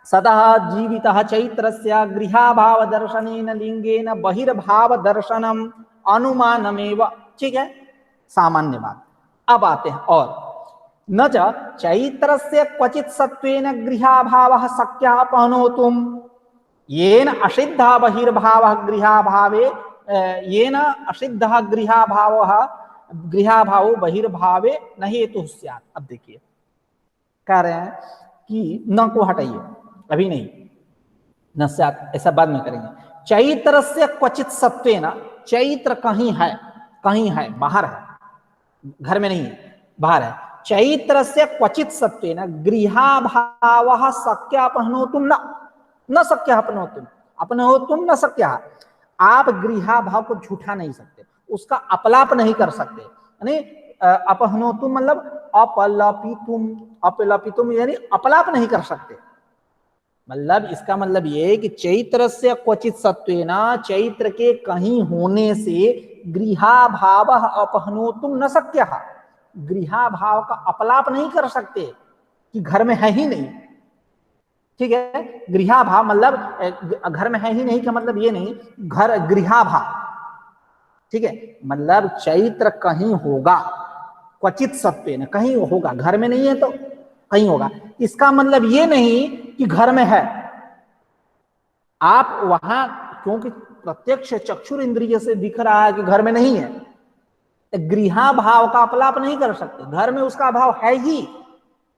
S1: सतः जीवितः चैत्रस्य गृहाभाव दर्शनेन लिंगेन बहिर्भाव दर्शनम अनुमानमेव। ठीक है, सामान्य बात। अब आते हैं और न च चैत्रस्य क्वचित सत्वेन गृहाभावः शक्यः अपहनोतुम् येन असिद्धः बहिर्भावः गृहाभावे, येन असिद्धः गृहाभावो बहिर्भावे न हेतुः स्यात्। अब देखिए कह रहे हैं कि न को हटाइए, अभी नहीं, न स्यात् ऐसा बाद में करेंगे। चैत्रस्य क्वचित सत्वेन, चैत्र कहीं है, बाहर है, घर में नहीं है, बाहर है। चैत्रस्य क्वचित सत्वेन गृहाभावः शक्य अपहनोतुम् न शक्य अपनोतुम् न शक्य। आप गृहाभाव को झूठा नहीं सकते, उसका अपलाप नहीं कर सकते, यानी अपहनोतुम् मतलब अपलपितुम यानी अपलाप नहीं कर सकते। मतलब इसका मतलब ये है कि चैत्र से क्वचित सत्वेन, चैत्र के कहीं होने से गृहाभाव अपहनोतुम् न शक्य, गृहाभाव का अपलाप नहीं कर सकते कि घर में है ही नहीं। ठीक है, गृहाभाव मतलब घर में है ही नहीं का मतलब ये नहीं, घर गृहाभाव। ठीक है, मतलब चैत्र कहीं होगा, क्वचित सत्वेन, कहीं होगा, घर में नहीं है तो कहीं होगा। इसका मतलब ये नहीं कि घर में है, आप वहां क्योंकि प्रत्यक्ष चक्षुर इंद्रिय से दिख रहा है कि घर में नहीं है, गृहा भाव का अपलाप नहीं कर सकते। घर में उसका अभाव है ही,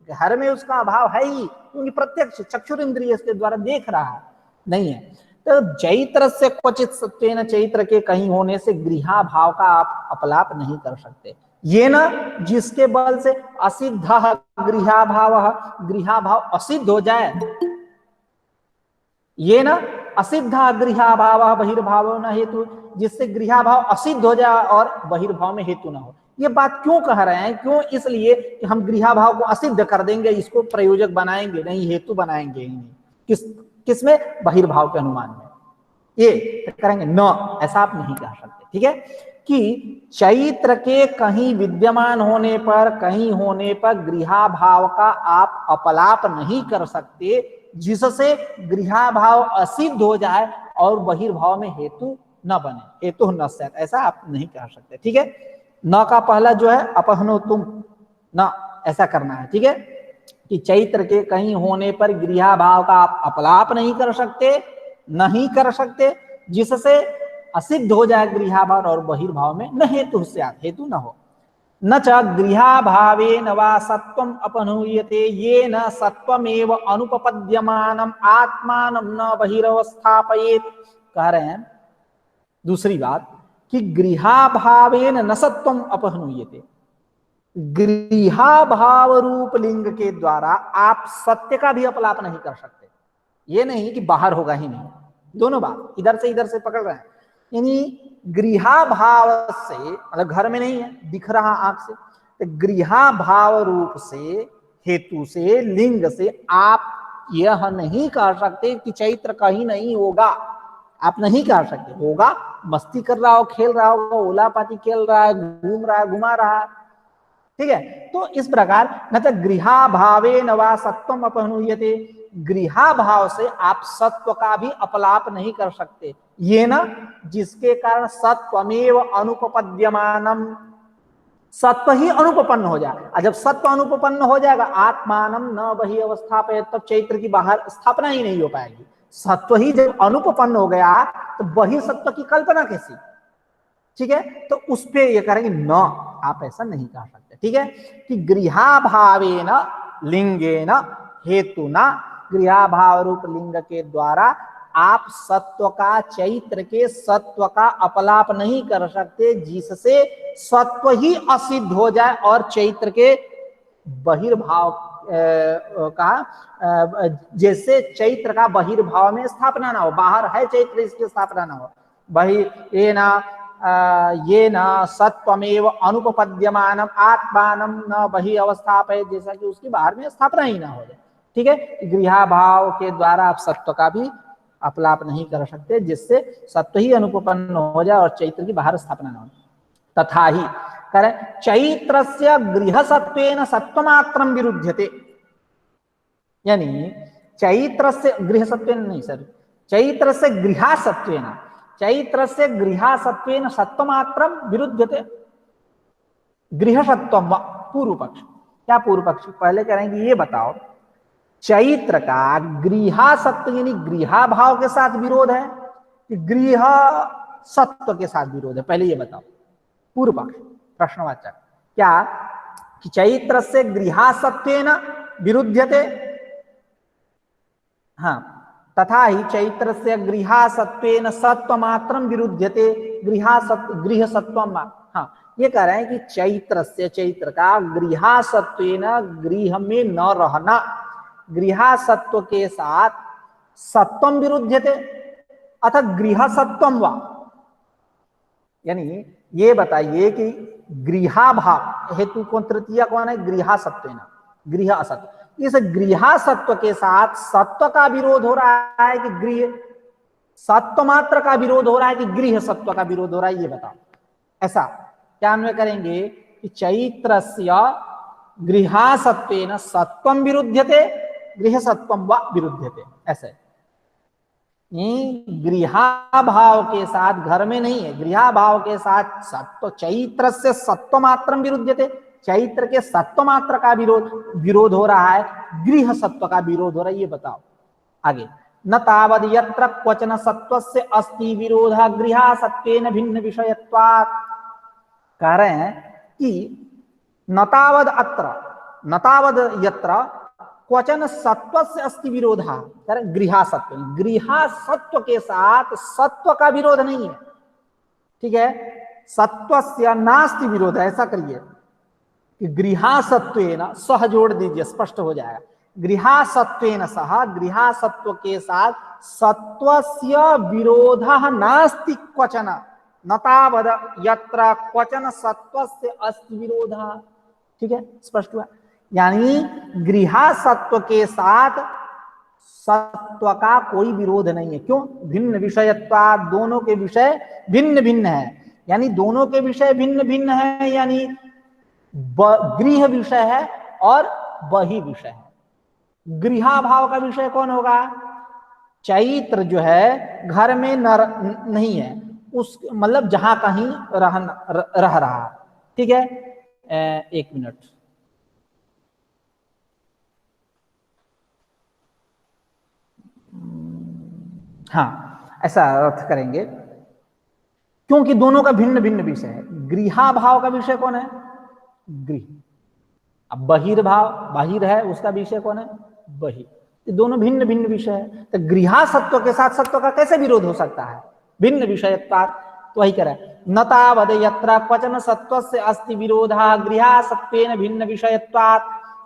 S1: घर में उसका अभाव है ही, क्योंकि प्रत्यक्ष चक्षुर इंद्रिय के द्वारा देख रहा है, नहीं है। तो चैत्र से क्वचित सत्वेन, चैत्र के कहीं होने से गृहा भाव का आप अपलाप नहीं कर सकते। ये ना जिसके बल से असिद्ध गृहा भाव असिद्ध हो जाए, ये ना असिद्ध गृहा भाव बहिर्भाव न हेतु, जिससे गृहा भाव असिद्ध हो जाए और बहिर्भाव में हेतु ना हो। ये बात क्यों कह रहे हैं? क्यों? इसलिए कि हम गृहा भाव को असिद्ध कर देंगे, इसको प्रयोजक बनाएंगे नहीं, हेतु बनाएंगे ही नहीं। किसमें? बहिर्भाव के अनुमान में ये करेंगे न, ऐसा आप नहीं कह सकते। ठीक है कि चैत्र के कहीं विद्यमान होने पर, कहीं होने पर गृहा भाव का आप अपलाप नहीं कर सकते, जिससे गृहा भाव असिद्ध हो जाए और बहिर्भाव में हेतु न बने, हेतु न स्यात्, ऐसा आप नहीं कह सकते। ठीक है, न का पहला जो है अपहनो तुम न, ऐसा करना है। ठीक है कि चैत्र के कहीं होने पर गृहा भाव का आप अपलाप नहीं कर सकते, जिससे असिद्ध हो जाए गृहा भाव और बहिर्भाव में न हेतु स्यात्, हेतु न हो। न च गृहा भावेन वा सत्वम अपनुयते, ये न सत्वमेव अनुपपद्यमानम आत्मानं न बहिरवस्थापयेत्। कह रहे हैं दूसरी बात कि गृहा भावेन न सत्वम अपनुयते, गृहा भाव रूप लिंग के द्वारा आप सत्य का भी अपलाप नहीं कर सकते। ये नहीं कि बाहर होगा ही नहीं, दोनों बात इधर से पकड़ रहे हैं। यानी गृहा भाव से मतलब घर में नहीं है, दिख रहा आंख से, तो गृहा भाव रूप से, हेतु से, लिंग से आप यह नहीं कह सकते कि चैत्र कहीं नहीं होगा, आप नहीं कह सकते। होगा, मस्ती कर रहा हो, खेल रहा हो, ओला पाती खेल रहा है, घूम रहा है, घुमा रहा है। ठीक है, तो इस प्रकार न तो गृहा भावे न वा सत्वम अपनुयते, गृहा भाव से आप सत्व का भी अपलाप नहीं कर सकते। ये ना जिसके कारण सत्वमेव अनुपपद्यमानम, सत्व ही अनुपपन्न हो जाए, और जब सत्व अनुपपन्न हो जाएगा आत्मानम न बहि अवस्थापयेत्, तब चैत्र की बाहर स्थापना ही नहीं हो पाएगी। सत्व ही जब अनुपपन्न हो गया तो बहि सत्व की कल्पना कैसी? ठीक है, तो उस पे ये करेंगे न, आप ऐसा नहीं कह सकते। ठीक है कि गृहा भावेन लिंगेन हेतुना, गृहा भाव रूप लिंग के द्वारा आप सत्व का, चैत्र के सत्व का अपलाप नहीं कर सकते, जिससे सत्व ही असिद्ध हो जाए और चैत्र के बहिर्भाव का, जैसे चैत्र का बहिर्भाव में स्थापना ना हो, बाहर है चैत्र इसकी स्थापना ना हो। ये न सत्वमेव अनुपपद्यमानम आत्मानं न बहि अवस्थापयेत्, जैसा कि उसकी बाहर में स्थापना ही ना हो जाए। ठीक है, गृहा भाव के द्वारा आप सत्व का भी अपलाप नहीं कर सकते, जिससे सत्व ही अनुपपन्न हो जाए और चैत्र की बाहर स्थापना न हो। तथा ही करें चैत्रस्य गृहसत्वेन सत्वमात्रं विरुध्यते, यानी चैत्रस्य गृहसत्वेन नहीं सर, चैत्रस्य गृहासत्वेन, चैत्रस्य गृहासत्वेन सत्वमात्रं विरुध्यते। गृहसत्वम वा, पूर्व पक्ष। क्या पूर्व पक्ष? पहले करेंगे ये बताओ चैत्र का गृहा सत्व यानी गृहा भाव के साथ विरोध है कि गृह सत्व के साथ विरोध है? पहले ये बताओ पूर्व पक्ष, प्रश्नवाचक। क्या कि चैत्र से गृहा सत्वेन विरुध्यते? हाँ, तथा ही चैत्र से गृहा सत्वेन सत्वमात्रं विरुध्यते, गृह सत्वम। हाँ, ये कह रहे हैं कि चैत्र से, चैत्र का गृहा सत्वेन, गृह में न रहना, गृहा सत्व के साथ सत्वम विरुध्यते अथ गृह सत्वम वा, यानी ये बताइए कि गृहा भाव हेतु कौन, तृतीय कौन है? गृहा सत्वेन, गृह असत्व। इस गृहा सत्व के साथ सत्व का विरोध हो रहा है कि गृह सत्व मात्र का विरोध हो रहा है कि गृह सत्व का विरोध हो रहा है? ये बताओ। ऐसा क्या अन्वय करेंगे कि चैत्रस्य गृहा सत्वेन सत्वम विरुध्यते, गृह सत्वम वा विरुध्यते, ऐसे। गृहा भाव के साथ, घर में नहीं है, गृहा भाव के साथ सत्व, चैत्र से सत्व मात्रम विरुद्धते, चैत्र के सत्व मात्र का विरोध हो रहा है, गृह सत्व का विरोध हो रहा है, ये बताओ। आगे, न तावद यत्र क्वचन सत्वस्य अस्ति विरोधा गृहा सत्वेन भिन्न विषयत्वात्। कह रहे हैं कि नतावद अत्र, नतावद यत्र क्वचन सत्वस्य अस्ति विरोधा, गृहा सत्व, गृहा सत्व के साथ सत्व का विरोध नहीं है, ठीक है। सत्वस्य नास्ति विरोध, ऐसा करिए कि गृहा सत्वेन सह जोड़ दीजिए, स्पष्ट हो जाएगा। गृहा सत्वेन सह, गृहा सत्व के साथ सत्वस्य विरोधः नास्ति क्वचन, नतावद यत्र क्वचन सत्वस्य अस्ति विरोधः, ठीक है, स्पष्ट हुआ। यानी गृहा सत्व के साथ सत्व का कोई विरोध नहीं है। क्यों? भिन्न विषयत्वात्, दोनों के विषय भिन्न भिन्न है, यानी दोनों के विषय भिन्न भिन्न है, यानी गृह विषय है और बहि विषय है। गृहा भाव का विषय कौन होगा? चैत्र जो है घर में नहीं है, उस मतलब जहां कहीं रह रहा, ठीक है। एक मिनट, हाँ ऐसा अर्थ करेंगे, क्योंकि दोनों का भिन्न भिन्न विषय है। गृहा भाव का विषय कौन है? गृह। अब बहिर्भाव, बाहिर है, उसका विषय कौन है? बहिर। ये दोनों भिन्न भिन्न विषय है, तो गृहा सत्व के साथ सत्व का कैसे विरोध हो सकता है? भिन्न विषयत्वात्। तो वही कह रहा है, नतावद यत्र क्वचन सत्वस्य अस्ति विरोधा गृहा सत्वेन भिन्न विषयत्वात्।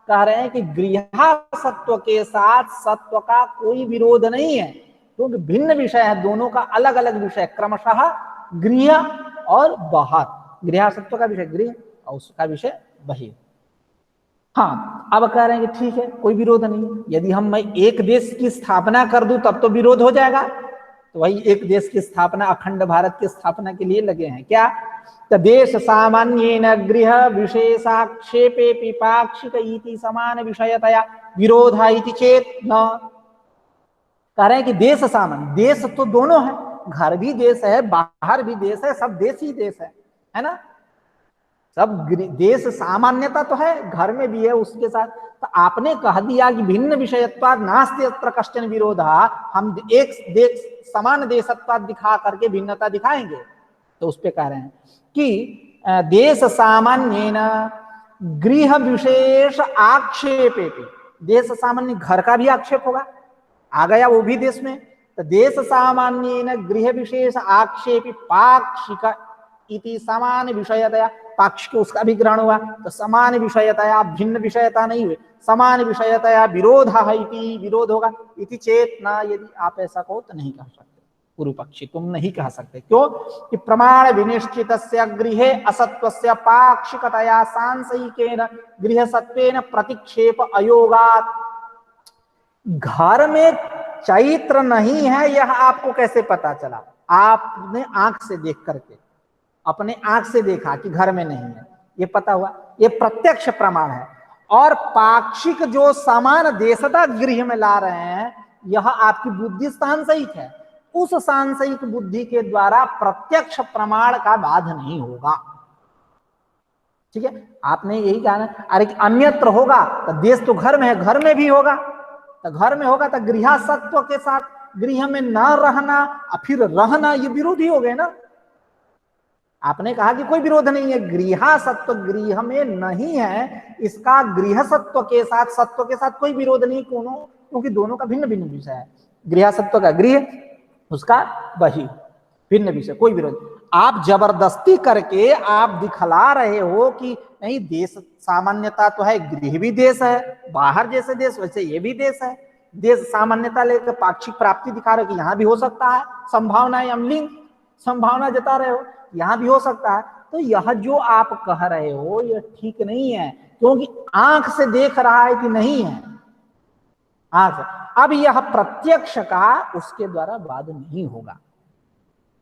S1: कह रहे हैं कि गृहा सत्व के साथ सत्व का कोई विरोध नहीं है, क्योंकि भिन्न विषय है, दोनों का अलग अलग विषय, क्रमशः गृह और बाहर। गृहा सत्व का विषय गृह और उसका विषय बहिर। हाँ, अब कह रहे हैं कि ठीक है, कोई विरोध नहीं। यदि मैं एक देश की स्थापना कर दूं तब तो विरोध हो जाएगा। तो वही एक देश की स्थापना, अखंड भारत की स्थापना के लिए लगे हैं। क्या? तो देश सामान्येन गृह विशेषाक्षेपे पाक्षिक इति समान विषयतया विरोधा इति चेत न। कह रहे हैं कि देश सामान्य, देश तो दोनों है, घर भी देश है, बाहर भी देश है, सब देश ही देश है ना। सब देश सामान्यता तो है, घर में भी है उसके साथ। तो आपने कह दिया कि भिन्न विषयत्वात् नास्ति अत्र कश्चन विरोधः, हम एक देश समान देशत्वात् दिखा करके भिन्नता दिखाएंगे। तो उस पे कह रहे हैं कि देश सामान्येन गृह विशेष आक्षेपेपि, देश सामान्य घर का भी आक्षेप होगा, आ गया वो भी देश में। तो देश सामान्येन गृह विशेष आक्षेपी पाक्षिक इति समान विषयतया, पाक्षिक उसका भी ग्रहण हुआ, तो समान विषयतया, भिन्न विषयता नहीं हुई, समान विषयतया विरोधः इति, विरोध होगा। इति चेत न, यदि आप ऐसा कहो तो नहीं कह सकते, पूर्व पक्षी तुम नहीं कह सकते। क्यों? कि प्रमाण विनिश्चितस्य गृहे असत्वस्य पाक्षिकतया सांशयिकेन गृह सत्वेन प्रतिक्षेप अयोगात्। घर में चैत्र नहीं है, यह आपको कैसे पता चला? आपने आंख से देख करके, अपने आंख से देखा कि घर में नहीं है, ये पता हुआ, ये प्रत्यक्ष प्रमाण है। और पाक्षिक जो समान देशता गृह में ला रहे हैं, यह आपकी बुद्धि सांशयिक है, उस सांशयिक बुद्धि के द्वारा प्रत्यक्ष प्रमाण का बाध नहीं होगा। ठीक है, आपने यही कहा ना, अरे अन्यत्र होगा तो देश तो घर में है, घर में भी होगा, तो घर में होगा तो गृह सत्व के साथ गृह में न रहना और फिर रहना, ये विरोधी हो गए ना। आपने कहा कि कोई विरोध नहीं है, गृह सत्व गृह में नहीं है, इसका गृह सत्व के साथ सत्व के साथ कोई विरोध नहीं, क्योंकि दोनों का भिन्न भिन्न विषय है। गृह सत्व का गृह, उसका बहि, भिन्न विषय, कोई विरोध। आप जबरदस्ती करके आप दिखला रहे हो कि नहीं, देश सामान्यता तो है, गृह भी देश है, बाहर जैसे देश वैसे ये भी देश है। देश सामान्यता लेकर पाक्षिक प्राप्ति दिखा रहे हो कि यहाँ भी हो सकता है, संभावना अम्लिंग संभावना जता रहे हो, यहाँ भी हो सकता है। तो यह जो आप कह रहे हो यह ठीक नहीं है, क्योंकि आंख से देख रहा है कि नहीं है, आंख से। अब यह प्रत्यक्ष का उसके द्वारा बाध नहीं होगा,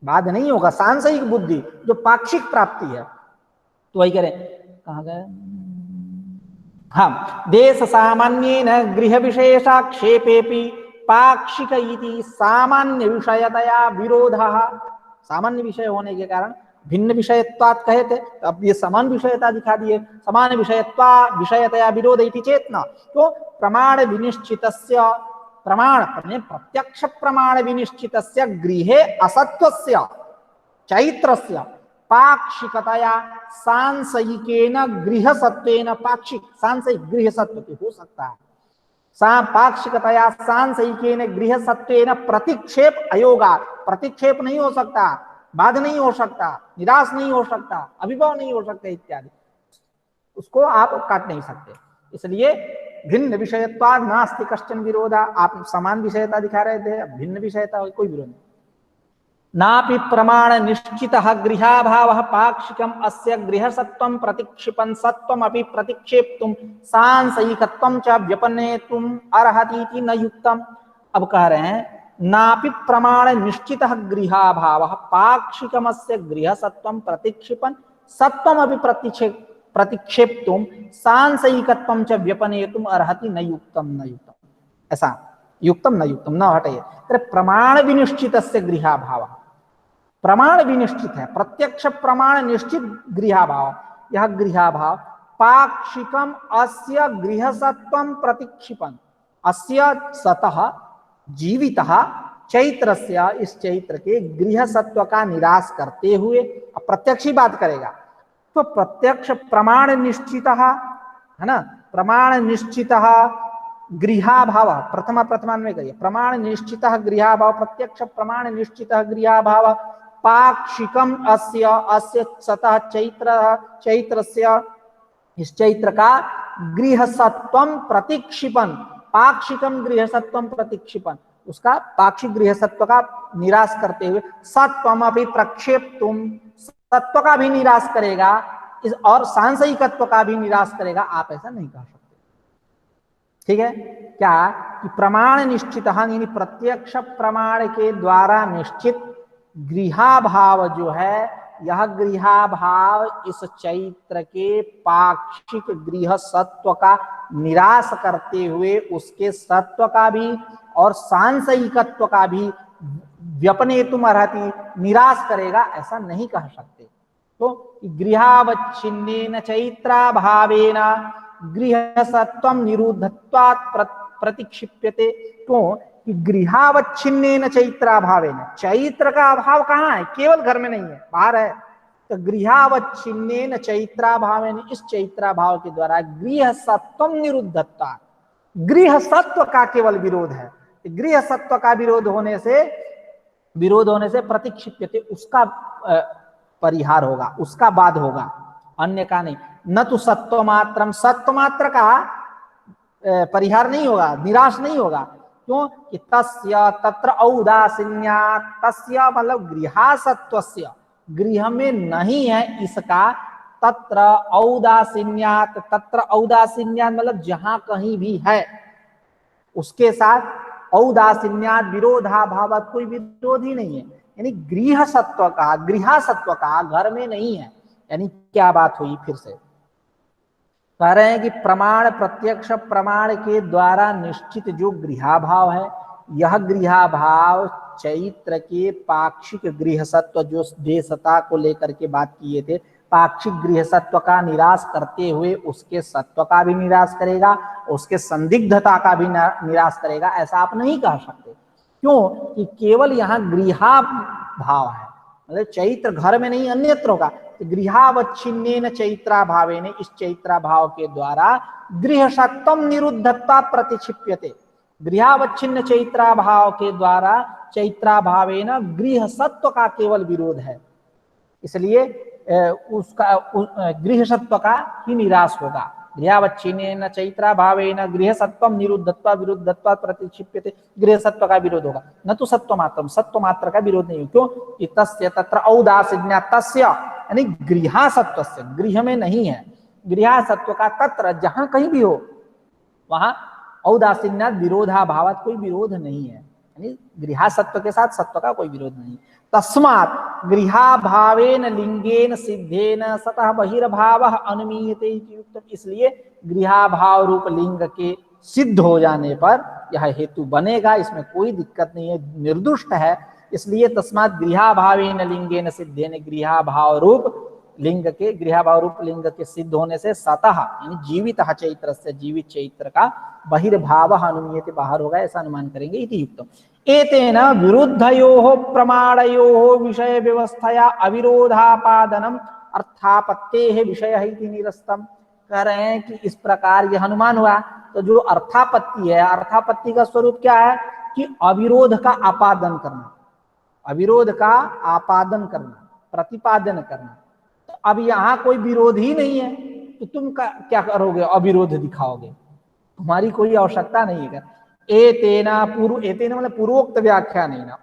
S1: बाध नहीं होगा। सांशयिक बुद्धि जो पाक्षिक प्राप्ति है, तो वही करें, कहाँ गए? हाँ, देश सामान्येन गृह विशेषाक्षेपेपि पाक्षिक इति सामान्य विषयतया विरोधः, सामान्य विषय होने के कारण भिन्न विषयत्वात् कहे थे, अब ये समान विषयता दिखा दिए। समान विषयत्वा विषयतया विरोध इति चेतना, तो प्रमाण विनिश्चितस्य, प्रमाण प्रत्यक्ष प्रमाण विनिश्चितस्य गृहे असत्वस्य चैत्रस्य पाक्षिकतया सांशयिकेन गृहसत्वेन, पाक्षिक सांशयिक गृहसत्व हो सकता है, पाक्षिकतया सांशयिकेन गृहसत्वेन प्रतिक्षेप अयोगा, प्रतिक्षेप नहीं हो सकता, बाध नहीं हो सकता, निराश नहीं हो सकता, अभिभव नहीं हो सकता इत्यादि, उसको आप काट नहीं सकते। इसलिए भिन्न विषयत्वा नास्ति कश्चन विरोधा, आप समान विषयता दिखा रहे थे, भिन्न विषयता कोई विरोध नहीं। नापि प्रमाण निश्चितः गृहाभावः पाक्षिकम् अस्य गृहसत्वं प्रतिक्षिपन् सत्वम् अपि प्रतिक्षेप्तुं सांशयिकत्वं च व्यपनेतुम् अर्हति इति न युक्तम्। अब कह रहे हैं नापि प्रमाण निश्चितः गृहाभावः पाक्षिकम् अस्य गृहसत्वं प्रतिक्षिपन् सत्वम् अपि प्रतिक्षेप्तुं सांशयिकत्वं च व्यपनेतुम् अर्हति न युक्तम, न युक्तम, ऐसा युक्तम न युक्तम न हटे। प्रमाण विनिश्चितस्य गृहाभावः, प्रमाण विनिश्चित है, प्रत्यक्ष प्रमाण निश्चित गृहाभाव, यह गृहाभाव पाक्षिकम अस्य गृहसत्वं प्रतिक्षिपन्, अस्य सतः जीवितः चैत्रस्य, इस चैत्र के गृहसत्व का निराश करते हुए, अब प्रत्यक्ष ही बात करेगा तो प्रत्यक्ष प्रमाण निश्चितः है ना, प्रमाण निश्चितः गृहाभाव, प्रथमा प्रथमान में कहिए, प्रमाण निश्चितः गृहाभाव, प्रत्यक्ष प्रमाण निश्चितः गृहाभाव पाक्षिकम अस्य, अस्य सतः चैत्रस्य, इस चैत्र का गृहसत्वं प्रतिक्षिपन, पाक्षिकम गृहसत्वं प्रतिक्षिपन, उसका पाक्षिक गृहसत्व का निराश करते हुए सत्वम अपि प्रक्षेप्तुम, सत्व का भी निराश करेगा और सांशयिकत्व का भी निराश करेगा, आप ऐसा नहीं कह सकते। ठीक है, क्या कि प्रमाण निश्चित, यानी प्रत्यक्ष प्रमाण के द्वारा निश्चित गृहाभाव जो है, यह गृहाभाव इस चैत्र के पाक्षिक गृह सत्व का निराश करते हुए उसके सत्व का भी और सांशयिकत्व का भी व्यपनेतुम अर्हति, निराश करेगा, ऐसा नहीं कह सकते। तो गृहावच्छिन्नेन चैत्राभावेन गृहसत्वं निरुद्धत्वात् प्रतिक्षिप्यते, तो गृहावच्छिन्नेन चैत्राभावेन, चैत्र का अभाव कहाँ है, केवल घर में नहीं है, बाहर है, तो गृहावच्छिन्नेन चैत्राभावेन, इस चैत्राभाव के द्वारा गृहसत्वं निरुद्धत्वात्, गृहसत्व का केवल विरोध है, गृह सत्व का विरोध होने से प्रतिक्षिप्यते, उसका परिहार होगा, उसका बाध होगा, अन्य का नहीं। न तो सत्व मात्रम, सत्व मात्र का परिहार नहीं होगा, निराश नहीं होगा, क्यों कि तस्य तत्र औदासीन्या, तस्य मतलब गृहासत्वस्य, गृह में नहीं है इसका, तत्र औदासीन्यात, तत्र औदासीन्यात मतलब जहां कहीं भी है उसके साथ औदासीन्यात विरोधाभाव, कोई विरोध ही नहीं है, यानी गृह सत्व का, गृहासत्व का घर में नहीं है। यानी क्या बात हुई, फिर से कह रहे हैं कि प्रमाण, प्रत्यक्ष प्रमाण के द्वारा निश्चित जो गृहाभाव है, यह गृहाभाव चैत्र के पाक्षिक गृहसत्व, जो देशता को लेकर के बात किए थे, पाक्षिक गृहसत्व का निराश करते हुए उसके सत्व का भी निराश करेगा, उसके संदिग्धता का भी निराश करेगा, ऐसा आप नहीं कह सकते। क्यों कि केवल यहाँ गृहा भाव है, मतलब चैत्र घर में नहीं अन्यत्र होगा, तो गृहावच्छिन्नेन चैत्राभावेन, इस चैत्राभाव के द्वारा गृहसत्वं निरुद्धत्वा प्रतिक्षिप्यते, गृहावच्छिन्न चैत्राभाव के द्वारा चैत्राभावेन गृहसत्व का केवल विरोध है, इसलिए उसका गृहसत्व का ही निराश होगा। गृहावच्छिन्नेन चैत्राभावेन गृहसत्वं निरुद्धत्वा विरुद्धत्वा प्रतिक्षिप्यते, गृहसत्व का विरोध होगा, न तो सत्व मात्रम, सत्व मात्र का विरोध नहीं हो, क्यों कि तस्य तत्र औदासीन्या, तस्य यानी गृहासत्वस्य, गृह में नहीं है, गृहासत्व का तत्र जहां कहीं भी हो वहां औदासीन्यात विरोधाभावात, कोई विरोध नहीं है, यानी गृहासत्व के साथ सत्व का कोई विरोध नहीं। तस्मात् गृहाभावेन लिंगेन सिद्धेन सतः बहिर्भावः अनुमीयते इति युक्तम्, इसलिए गृहाभाव रूप लिंग के सिद्ध हो जाने पर यह हेतु बनेगा, इसमें कोई दिक्कत नहीं है, निर्दुष्ट है, इसलिए तस्मात् गृहाभावेन लिंगेन सिद्धेन, गृहाभाव रूप लिंग के, गृहाभाव रूप लिंग के सिद्ध होने से सतः यानी जीवित चैत्र से, जीवित चैत्र का बहिर्भाव अनुमीयते, बाहर होगा ऐसा अनुमान करेंगे। इति युक्तम एतेन विरुद्धयोः प्रमाणयोः विषय व्यवस्थया अविरोधापादनम अर्थापत्तेः विषयः इति निरस्तम। कह रहे हैं कि इस प्रकार यह अनुमान हुआ तो जो अर्थापत्ति है, अर्थापत्ति का स्वरूप क्या है कि अविरोध का आपादन करना, अविरोध का आपादन करना, प्रतिपादन करना। तो अब यहां कोई विरोध ही नहीं है तो तुम क्या करोगे, अविरोध दिखाओगे, तुम्हारी कोई आवश्यकता नहीं है। एतेना पूर्व, एतेना मतलब पूर्वोक्त व्याख्यान है ना,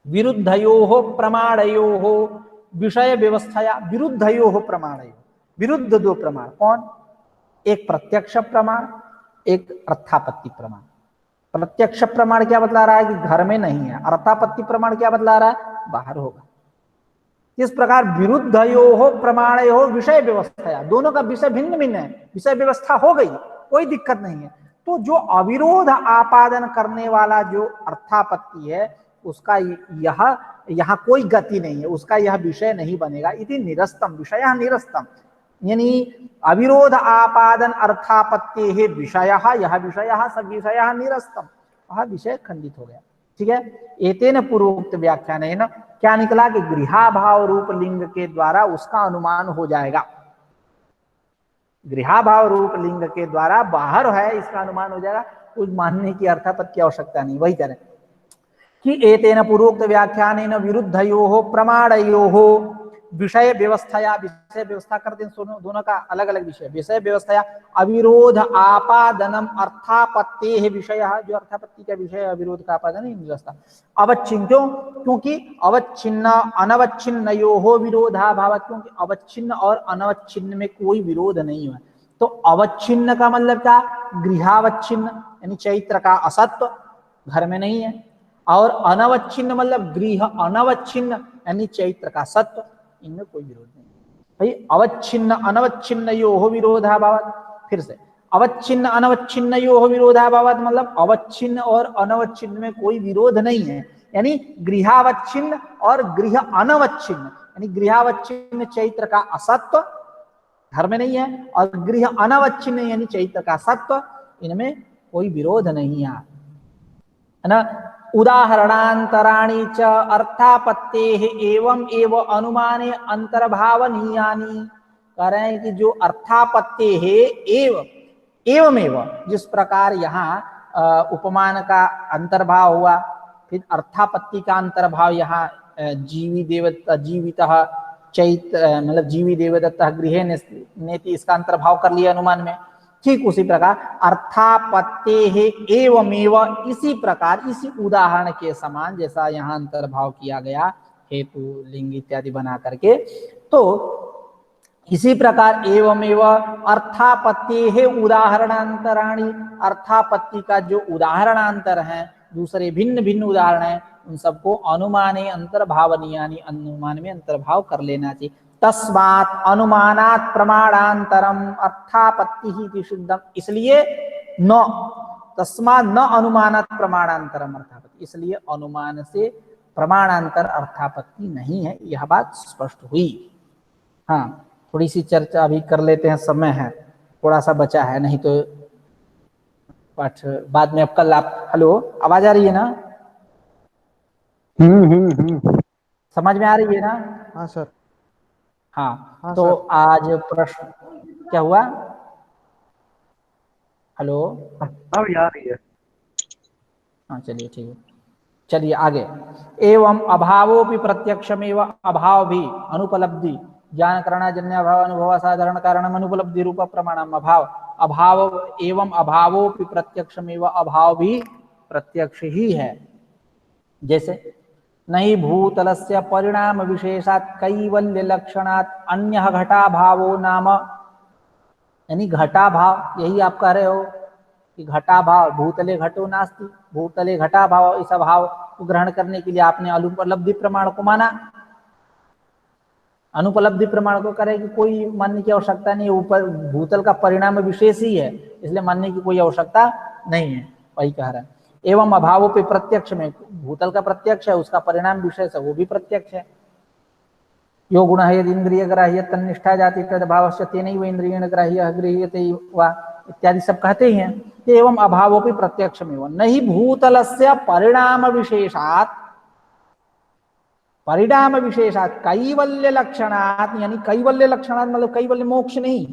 S1: विरुद्धयोः प्रमाणयोः विषय व्यवस्थया, विरुद्धयोः प्रमाणयोः, विरुद्ध दो प्रमाण, कौन, एक प्रत्यक्ष प्रमाण, एक अर्थापत्ति प्रमाण। प्रत्यक्ष प्रमाण क्या बतला रहा है कि घर में नहीं है, अर्थापत्ति प्रमाण क्या बतला रहा है, बाहर होगा। इस प्रकार विरुद्धयोः प्रमाणयोः विषय व्यवस्था, दोनों का विषय भिन्न भिन्न है, विषय व्यवस्था हो गई, कोई दिक्कत नहीं है। तो जो अविरोध आपादन करने वाला जो अर्थापत्ति है उसका यहाँ कोई गति नहीं है, उसका यह विषय नहीं बनेगा। इति निरस्तम, विषय निरस्तम, यानी अविरोध आपादन अर्थापत्ति है विषय, यह विषय सब विषय निरस्तम, वह विषय खंडित हो गया। ठीक है, एतेन पूर्वोक्त व्याख्यान है ना, क्या निकला कि गृहाभाव रूप लिंग के द्वारा उसका अनुमान हो जाएगा, गृहाभाव रूप लिंग के द्वारा बाहर है इसका अनुमान हो जाएगा, कुछ मानने की अर्थापत्ति की आवश्यकता नहीं। वही करें कि एतेन पूर्वोक्त व्याख्यानेन विरुद्धयोः प्रमाणयोः विषय व्यवस्थया, विषय व्यवस्था करते हैं दोनों का अलग अलग विषय, विषय व्यवस्थया अविरोध आपादनम अर्थापत्तेः विषयः, जो अर्थापत्ति का विषय अविरोध का आपादन है व्यवस्था। अवच्छिन्न, क्यों, क्योंकि अवच्छिन्न अनवच्छिन्नयोः विरोधाभाव, क्योंकि अवच्छिन्न और अनवच्छिन्न में कोई विरोध नहीं है। तो अवच्छिन्न का मतलब क्या, गृहावच्छिन्न यानी चैत्र का असत्व, घर में नहीं है, और अनवच्छिन्न मतलब गृह अनवच्छिन्न यानी चैत्र का सत्व, इनमें कोई विरोध नहीं। भाई अवच्छिन्न अनवच्छिन्नयोः विरोधाभावात्, फिर से अवच्छिन्न अनवच्छिन्नयोः विरोधाभावात् मतलब अवच्छिन्न और अनवच्छिन्न में कोई विरोध नहीं है, यानी गृहावच्छिन्न और गृह अनवच्छिन्न, यानी गृहावच्छिन्न चैत्र का असत्व घर में नहीं है, और गृह अनवच्छिन्न यानी चैत्र का सत्व, इनमें कोई विरोध नहीं है ना। उदाहरणांतराणि च अर्थापत्तेः एवं एव अनुमाने अंतर्भावनीयानि, कह रहे हैं कि जो अर्थापत्तेः एवमेव, जिस प्रकार यहाँ उपमान का अंतर्भाव हुआ, फिर अर्थापत्ति का अंतर्भाव यहाँ जीवी देवदत्त जीवितः चैत्र मतलब जीवी देवदत्त गृहे नेति, इसका अंतर्भाव कर लिया अनुमान में। ठीक उसी प्रकार अर्थापत्तेः एवमेव, इसी प्रकार इसी उदाहरण के समान जैसा यहाँ अंतर्भाव किया गया हेतु लिंग इत्यादि बना करके, तो इसी प्रकार एवमेव अर्थापत्तेः उदाहरणांतराणि, अर्थापत्ति का जो उदाहरणांतर है, दूसरे भिन्न भिन्न उदाहरण है, उन सबको अनुमाने अंतर्भावनीयानि, अनुमान में अंतर्भाव कर लेना चाहिए। तस्मात् अनुमानात् प्रमाणांतरम अर्थापत्ति ही सिद्धम, इसलिए न तस्मात् न अनुमानात् प्रमाणांतरम अर्थापत्ति, इसलिए अनुमान से प्रमाणांतर अर्थापत्ति नहीं है, यह बात स्पष्ट हुई। हाँ, थोड़ी सी चर्चा अभी कर लेते हैं, समय है थोड़ा सा बचा है, नहीं तो पाठ बाद में। अब कल आप, हेलो आवाज आ रही है ना, समझ में आ रही है ना?
S2: हाँ सर।
S1: हाँ तो सर। आज प्रश्न क्या हुआ, हेलो
S4: अब याद है।
S1: हाँ चलिए ठीक है, चलिए आगे। एवं अभावोपि प्रत्यक्षमेव, अभाव भी अनुपलब्धि ज्ञान करणाजन्य अभाव अनुभव साधारण कारण अनुपलब्धि रूप प्रमाणम, अभाव अभाव एवं अभावोपि प्रत्यक्षमेव, अभाव भी प्रत्यक्ष ही है। जैसे नहीं भूतलस्य परिणाम विशेषात् कैवल्य लक्षणात् अन्यः घटाभावो नाम, यानी घटाभाव, यही आप कह रहे हो कि घटाभाव, भूतले घटो नास्ति, भूतले घटाभाव, इस अभाव को ग्रहण करने के लिए आपने अनुपलब्धि प्रमाण को माना। अनुपलब्धि प्रमाण को करे कि कोई मानने की आवश्यकता नहीं है, ऊपर भूतल का परिणाम विशेष ही है, इसलिए मानने की कोई आवश्यकता नहीं है, वही कह रहा है। एवं अभावों पे प्रत्यक्ष में, भूतल का प्रत्यक्ष है, उसका परिणाम विशेष है वो भी प्रत्यक्ष है। यो गुण है यदि इंद्रिय ग्राह्य तन्निष्ठा जाति तद भावस्य तेनैव इंद्रियेण ग्राह्य गृह्यते वा इत्यादि सब कहते ही हैं। एवं अभावोपि प्रत्यक्षमेव नहीं भूतलस्य परिणाम विशेषात्, परिणाम विशेषात् कैवल्य लक्षणात्, यानी कैवल्य लक्षणात् मतलब कैवल्य मोक्ष नहीं,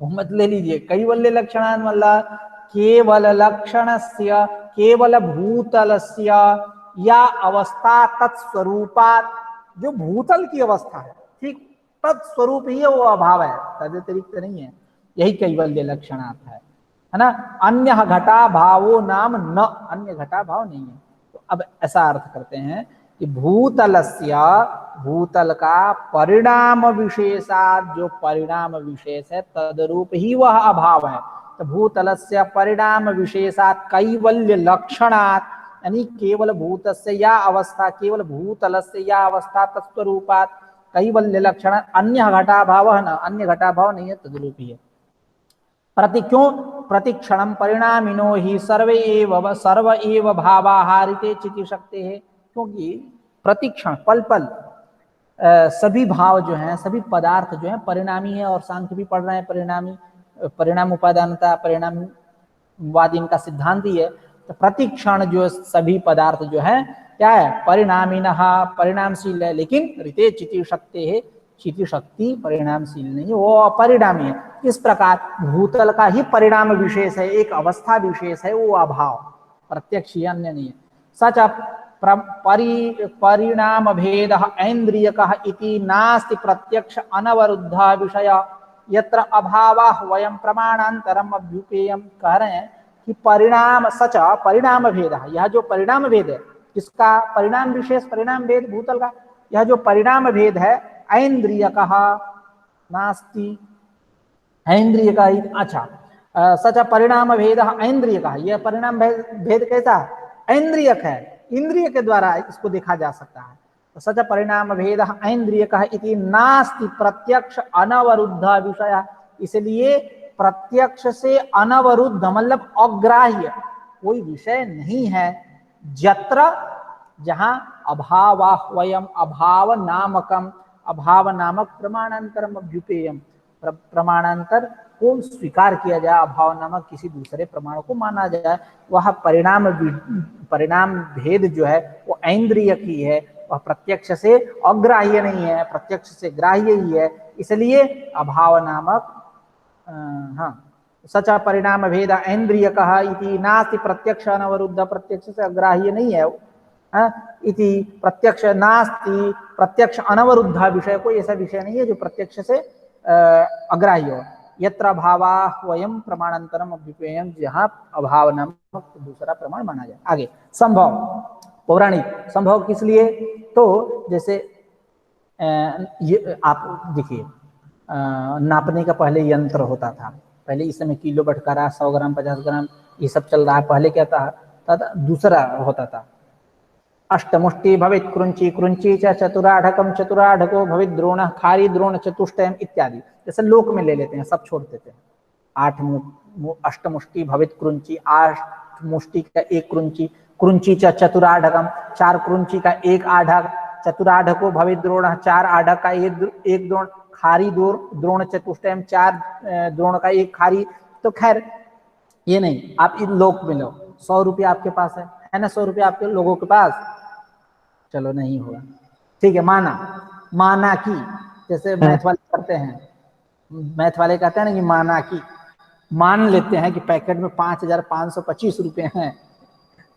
S1: वो मत ले लीजिए। कैवल्य लक्षणात् मतलब केवल लक्षणस्य, केवल भूतलस्य या अवस्था तत्स्वरूपात्, जो भूतल की अवस्था है ठीक तत्स्वरूप ही है वो अभाव है, तदतिरिक्त नहीं है। यही कैवल्य लक्षणार्थ है ना। अन्य घटा भावो नाम न, अन्य घटा भाव नहीं है। तो अब ऐसा अर्थ करते हैं कि भूतलस्य, भूतल का परिणाम विशेषात, जो परिणाम विशेष है तदरूप ही वह अभाव है। तो भूतलस्य परिणाम विशेषात कैवल्य लक्षणात्, यानी केवल भूतस्य या अवस्था, केवल भूतलस्य या अवस्था तत्स्वरूपात् कैवल्य लक्षण, अन्य घटाभाव है ना, अन्य घटाभाव नहीं है तद्रूप ही है। प्रति क्यों प्रतिक्षणम परिणामिनो ही सर्व एव भावाहारिते चिति शक्ति है, क्योंकि प्रतिक्षण पल पल सभी भाव जो हैं, सभी पदार्थ जो हैं परिणामी है। और सांख्य भी पढ़ रहे हैं परिणामी, परिणाम उपादानता, परिणामवादी इनका सिद्धांत ही है। तो प्रतिक्षण जो सभी पदार्थ जो है क्या है, परिणामिनः, परिणामशील है। लेकिन ऋते चिति शक्ति है, चिति शक्ति परिणामशील नहीं, वो अपरिणामी है। इस प्रकार भूतल का ही परिणाम विशेष है, एक अवस्था विशेष है वो अभाव, प्रत्यक्ष ही अन्य नहीं है। सच परिणाम भेद ऐन्द्रियकः इति नास्ति प्रत्यक्ष अनवरुद्ध विषय यत्र अभावः वयं प्रमाणांतरम अभ्युपेयम। कह रहे हैं कि परिणाम सच परिणाम भेद, यह जो परिणाम भेद है, किसका परिणाम विशेष, परिणाम भेद भूतल का, यह जो परिणाम भेद है ऐन्द्रियकः नास्ति, ऐन्द्रिय का ही, अच्छा सच परिणाम भेद ऐन्द्रियकः, यह परिणाम भेद कैसा ऐन्द्रियक है, इंद्रिय के द्वारा इसको देखा जा सकता है। तो सच परिणाम भेद ऐन्द्रियकः इति नास्ति प्रत्यक्ष अनवरुद्ध विषय, इसलिए प्रत्यक्ष से अनवरुद्ध मतलब अग्राह्य कोई विषय नहीं है। यत्र जहां अभावाह्वयम अभाव नामकम, अभाव नामक प्रमाणांतरम अभ्युपेयम, प्रमाणांतर को स्वीकार किया जाए, अभाव नामक किसी दूसरे प्रमाण को माना जाए, वह परिणाम भेद जो है वो ऐन्द्रिय की है, वह प्रत्यक्ष से अग्राह्य नहीं है, प्रत्यक्ष से ग्राह्य ही है। इसलिए अभाव नामक हाँ सच परिणाम भेद ऐन्द्रियकः इति नास्ति प्रत्यक्ष अनवरुद्ध, प्रत्यक्ष से अग्राह्य नहीं है इति प्रत्यक्ष नास्ति प्रत्यक्ष अनवरुद्ध विषय, कोई ऐसा विषय नहीं है जो प्रत्यक्ष से अग्राह्य हो। यत्र अभावः वयं प्रमाणांतरम अभ्युपेयम, जहाँ अभाव नामक दूसरा प्रमाण माना जाए। आगे संभव, पौराणिक संभव किस लिए, तो जैसे ये आप देखिए नापने का पहले यंत्र होता था, पहले इस समय किलो बटकारा 100 ग्राम 50 ग्राम ये सब चल रहा है। पहले क्या था दूसरा होता था, अष्टमुष्टि भवित कृंची, कृंची च चतुराढ़कम, चतुराढ़को भवित द्रोण, खारी द्रोण चतुष्टयम इत्यादि। जैसे लोक में ले लेते हैं, सब छोड़ देते हैं। अष्टमुष्टि भवित कृंची, 8 मुष्टि का 1 कृंची, कृंची च चतुराढ़कम 4 कृंची का 1 आढ़क, चतुराढ़को भवित द्रोण 4 आढ़क का 1 द्रोण, खारी द्रोण चतुष्टयम 4 द्रोण का 1 खारी। तो खैर ये नहीं, आप इन लोक में लो, 100 रुपया आपके पास है ना, 100 रुपया आपके लोगों के पास, चलो नहीं होगा ठीक है, माना की, जैसे मैथ वाले करते हैं, मैथ वाले कहते हैं ना कि माना की, मान लेते हैं कि पैकेट में 5525 रुपए हैं,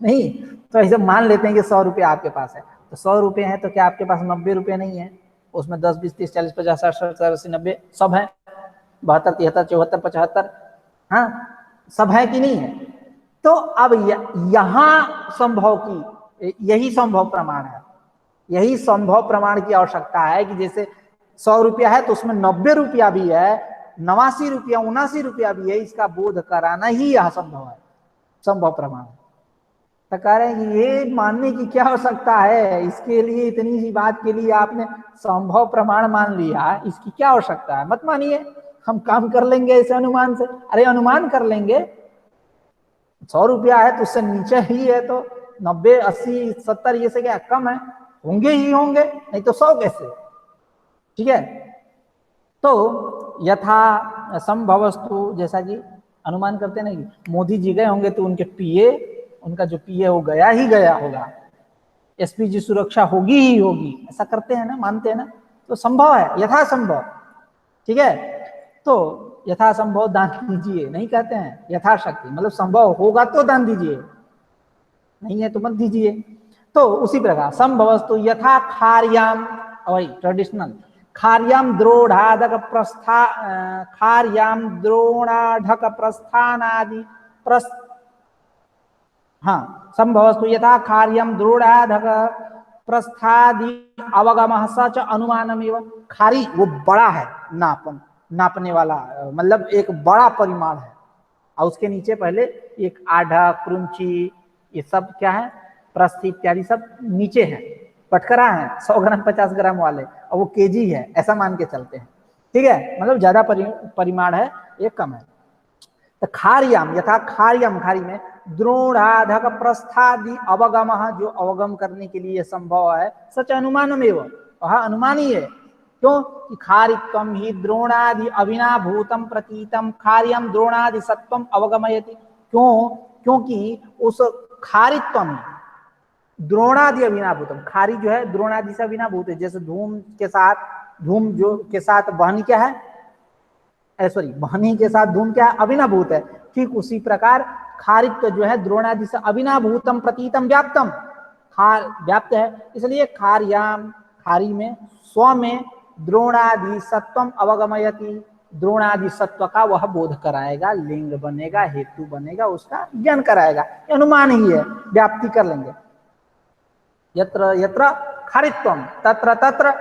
S1: नहीं तो ऐसे मान लेते हैं कि 100 रुपये आपके पास है। तो 100 रुपये है तो क्या आपके पास 90 रुपये नहीं है, उसमें 10 20 30 40 50 60 70 80 90 सब है, 72 73 74 75 हाँ सब है कि नहीं है। तो अब यहाँ संभव की, यही संभव प्रमाण है, यही संभव प्रमाण की आवश्यकता है कि जैसे 100 रुपया है तो उसमें 90 रुपया भी है, 89 रुपया 79 रुपया भी है, इसका बोध कराना ही यह संभव है, संभव प्रमाण। तो कह रहे हैं कि ये मानने की क्या आवश्यकता है, इसके लिए इतनी सी बात के लिए आपने संभव प्रमाण मान लिया, इसकी क्या आवश्यकता है, मत मानिए, हम काम कर लेंगे ऐसे अनुमान से। अरे अनुमान कर लेंगे, 100 रुपया है तो उससे नीचे ही है, तो 90, 80, 70 ये से क्या कम है, होंगे ही होंगे, नहीं तो 100 कैसे। ठीक है, तो यथा संभवस्तु, जैसा कि अनुमान करते हैं ना कि मोदी जी गए होंगे तो उनके पीए, उनका जो पीए वो गया ही गया होगा, एसपीजी सुरक्षा होगी ही होगी, ऐसा करते हैं ना, मानते हैं ना, तो संभव है, यथासंभव। ठीक है, तो यथासंभव दान दीजिए नहीं कहते हैं, यथाशक्ति मतलब संभव होगा तो दान दीजिए, नहीं है तो मत दीजिए। तो उसी प्रकार संभवस्तु यथा खार्याम, वही ट्रेडिशनल, खार्याम द्रोणाधक प्रस्था, खार्याम द्रोणाधक प्रस्थानादि हाँ, संभवस्तु यथा खार्यम द्रोणाधक प्रस्थादि अवगमः सच अनुमानमेव। खारी वो बड़ा है, नापने वाला, मतलब एक बड़ा परिमाण है, और उसके नीचे पहले एक आधा क्रुंची, ये सब क्या है, प्रस्थ इत्यादि सब नीचे है, पटकरा है 100 ग्राम 50 ग्राम वाले, और वो केजी है, ऐसा मान के चलते हैं। ठीक है, मतलब ज्यादा परिमाण है, ये कम है। तो खार्याम यथा खार्याम, खारी में द्रोणाधक प्रस्थादि अवगम, जो अवगम करने के लिए संभव है, सच अनुमानमेव, वह अनुमान ही है। क्यों कि खारित्वम ही द्रोणादि अविनाभूतम प्रतीतम खार्यम द्रोणादि सत्वम अवगमयति। क्यों, क्योंकि उस खारित्वम, द्रोणादि अविनाभूतम, खारी जो है द्रोणादि से अविनाभूत है, जैसे धूम के साथ, धूम जो के साथ वहनी क्या है, सॉरी वहनी के साथ धूम क्या है, अविनाभूत है। ठीक उसी प्रकार खारित्व जो है द्रोणादि से अविनाभूतम प्रतीतम व्याप्तम, खार व्याप्त है, इसलिए खार्याम, खारी में स्व में द्रोणादि सत्वम अवगमयति, द्रोणादि सत्व का वह बोध कराएगा, लिंग बनेगा, हेतु बनेगा, उसका ज्ञान कराएगा, अनुमान ही है, व्याप्ति कर लेंगे। यत्र यत्र खारित्वम तत्र तत्र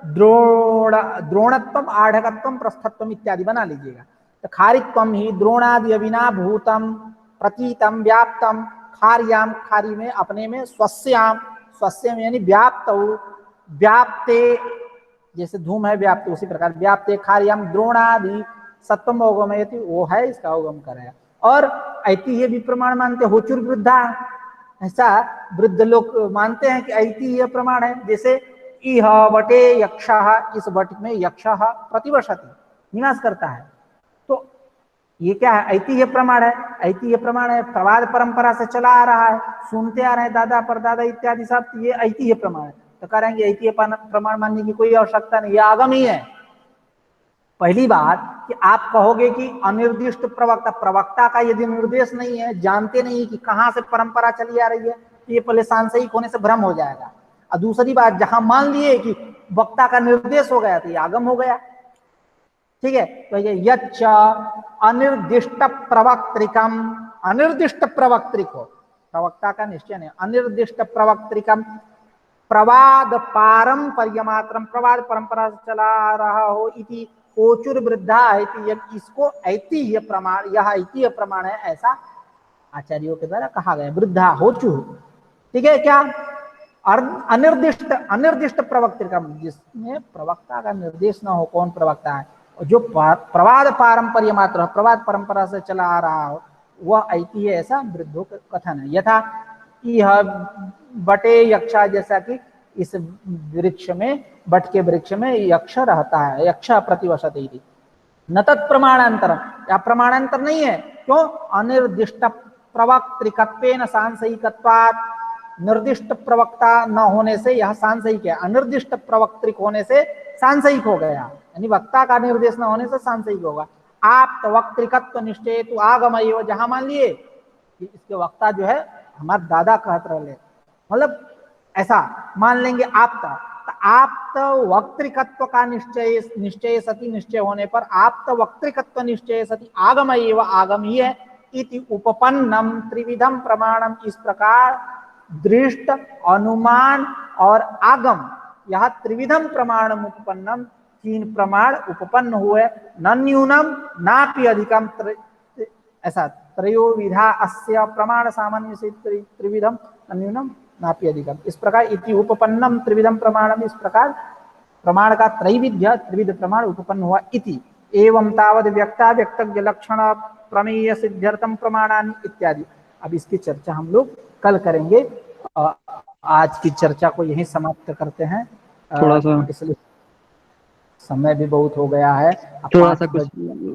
S1: द्रोणत्वम आढ़कत्वम प्रस्थत्वम इत्यादि बना लीजिएगा। तो खारित्वम ही द्रोणादि अविनाभूतम प्रतीतम व्याप्तम खार्याम, खारी में अपने में स्वस्याम, स्वस्यम यानी व्याप्त, व्याप्ते जैसे धूम है व्याप्त, उसी प्रकार व्याप्ते खार्याम द्रोणादि सत्वम अवगमयति, वो है इसका अवगम करेगा। और ऐति ये भी प्रमाण मानते होचुर वृद्धा, ऐसा वृद्ध लोग मानते हैं कि ऐति यह प्रमाण है। जैसे इह वटे यक्षः, इस वट में यक्षः प्रतिवसति, निवास करता है, तो ये क्या है, ऐतिह्य प्रमाण है। ऐतिह्य प्रमाण है, प्रवाद परंपरा से चला आ रहा है, सुनते आ रहे हैं दादा परदादा इत्यादि सब, ये ऐतिह्य प्रमाण है। तो कह रहे हैं ऐतिह्य प्रमाण मानने की कोई आवश्यकता नहीं, ये आगम ही है। पहली बात कि आप कहोगे कि अनिर्दिष्ट प्रवक्ता, प्रवक्ता का यदि निर्देश नहीं है, जानते नहीं कि कहां से परंपरा चली आ रही है, तो ये पहले सांसायिक होने से भ्रम हो जाएगा। और दूसरी बात, जहां मान लिए कि वक्ता का निर्देश हो गया तो ये आगम हो गया। ठीक है, तो ये यच्च अनिर्दिष्ट प्रवक्त्रिकम, अनिर्दिष्ट प्रवक्त्रिक हो, प्रवक्ता का निश्चय नहीं, अनिर्दिष्ट प्रवक्त्रिकम प्रवाद पारंपर्य मात्रम, प्रवाद परंपरा से चला आ रहा हो, इति कोचुर वृद्धा ऐतिह्य, इसको ऐतिह्य प्रमाण, यह ऐतिह्य प्रमाण है, ऐसा आचार्यों के द्वारा कहा गया। वृद्धा होचु, ठीक है, क्या अनिर्दिष्ट, अनिर्दिष्ट प्रवक्त्रिकम, जिसमें प्रवक्ता का निर्देश न हो, कौन प्रवक्ता है, जो प्रवाद पारंपर्य मात्र, प्रवाद परंपरा से चला आ रहा हो, वह ऐतिह्य, ऐसा वृद्धों का कथन है। यथा यह बटे यक्षा, जैसा कि इस वृक्ष में, बट के वृक्ष में यक्ष रहता है, यक्ष प्रतिवसति, न तत् प्रमाणांतरम, या प्रमाणांतर नहीं है। क्यों, अनिर्दिष्ट प्रवक्त्रिकत्वेन सांसयिकत्वात्, निर्दिष्ट प्रवक्ता न होने से यह सांसयिक है, अनिर्दिष्ट प्रवक्त्रिक होने से सांसयिक हो गया, यानी वक्ता का निर्देश न होने से सांसयिक होगा। आप वक्त्रिकत्व निश्चय तो आगम, जहां मान लिए कि इसके वक्ता जो है हमारे दादा कहत रहे, मतलब ऐसा मान लेंगे आप्त वक्त्रिकत्व का निश्चय, निश्चय सती, निश्चय होने पर आप्त वक्त्रिकत्व निश्चय सती आगम एवं आगम ही है। इति उपपन्नम त्रिविधम प्रमाणम, इस प्रकार दृष्ट, अनुमान और आगम, यह त्रिविधम प्रमाण उपपन्नम, तीन प्रमाण उपपन्न हुए, न न्यूनम नापि अधिकम, ऐसा त्रयोविधा अस्य प्रमाण सामान्य से त्रिविधम न न्यूनम नापि अधिकम, इस प्रकार इति उपपन्नम त्रिविधम प्रमाणम, इस प्रकार प्रमाण का त्रैविध्य त्रिविध प्रमाण उपपन्न हुआ। इति एवं तावद व्यक्ता व्यक्तज्ञ लक्षण प्रमेय सिद्ध्यर्थम प्रमाणानि इत्यादि। अब इसकी चर्चा हम लोग कल करेंगे। आज की चर्चा को यहीं समाप्त करते हैं।
S3: थोड़ा सा
S1: इसलिए समय भी बहुत हो गया है। अब
S3: थोड़ा
S1: 5
S3: सा
S1: बज
S3: कुछ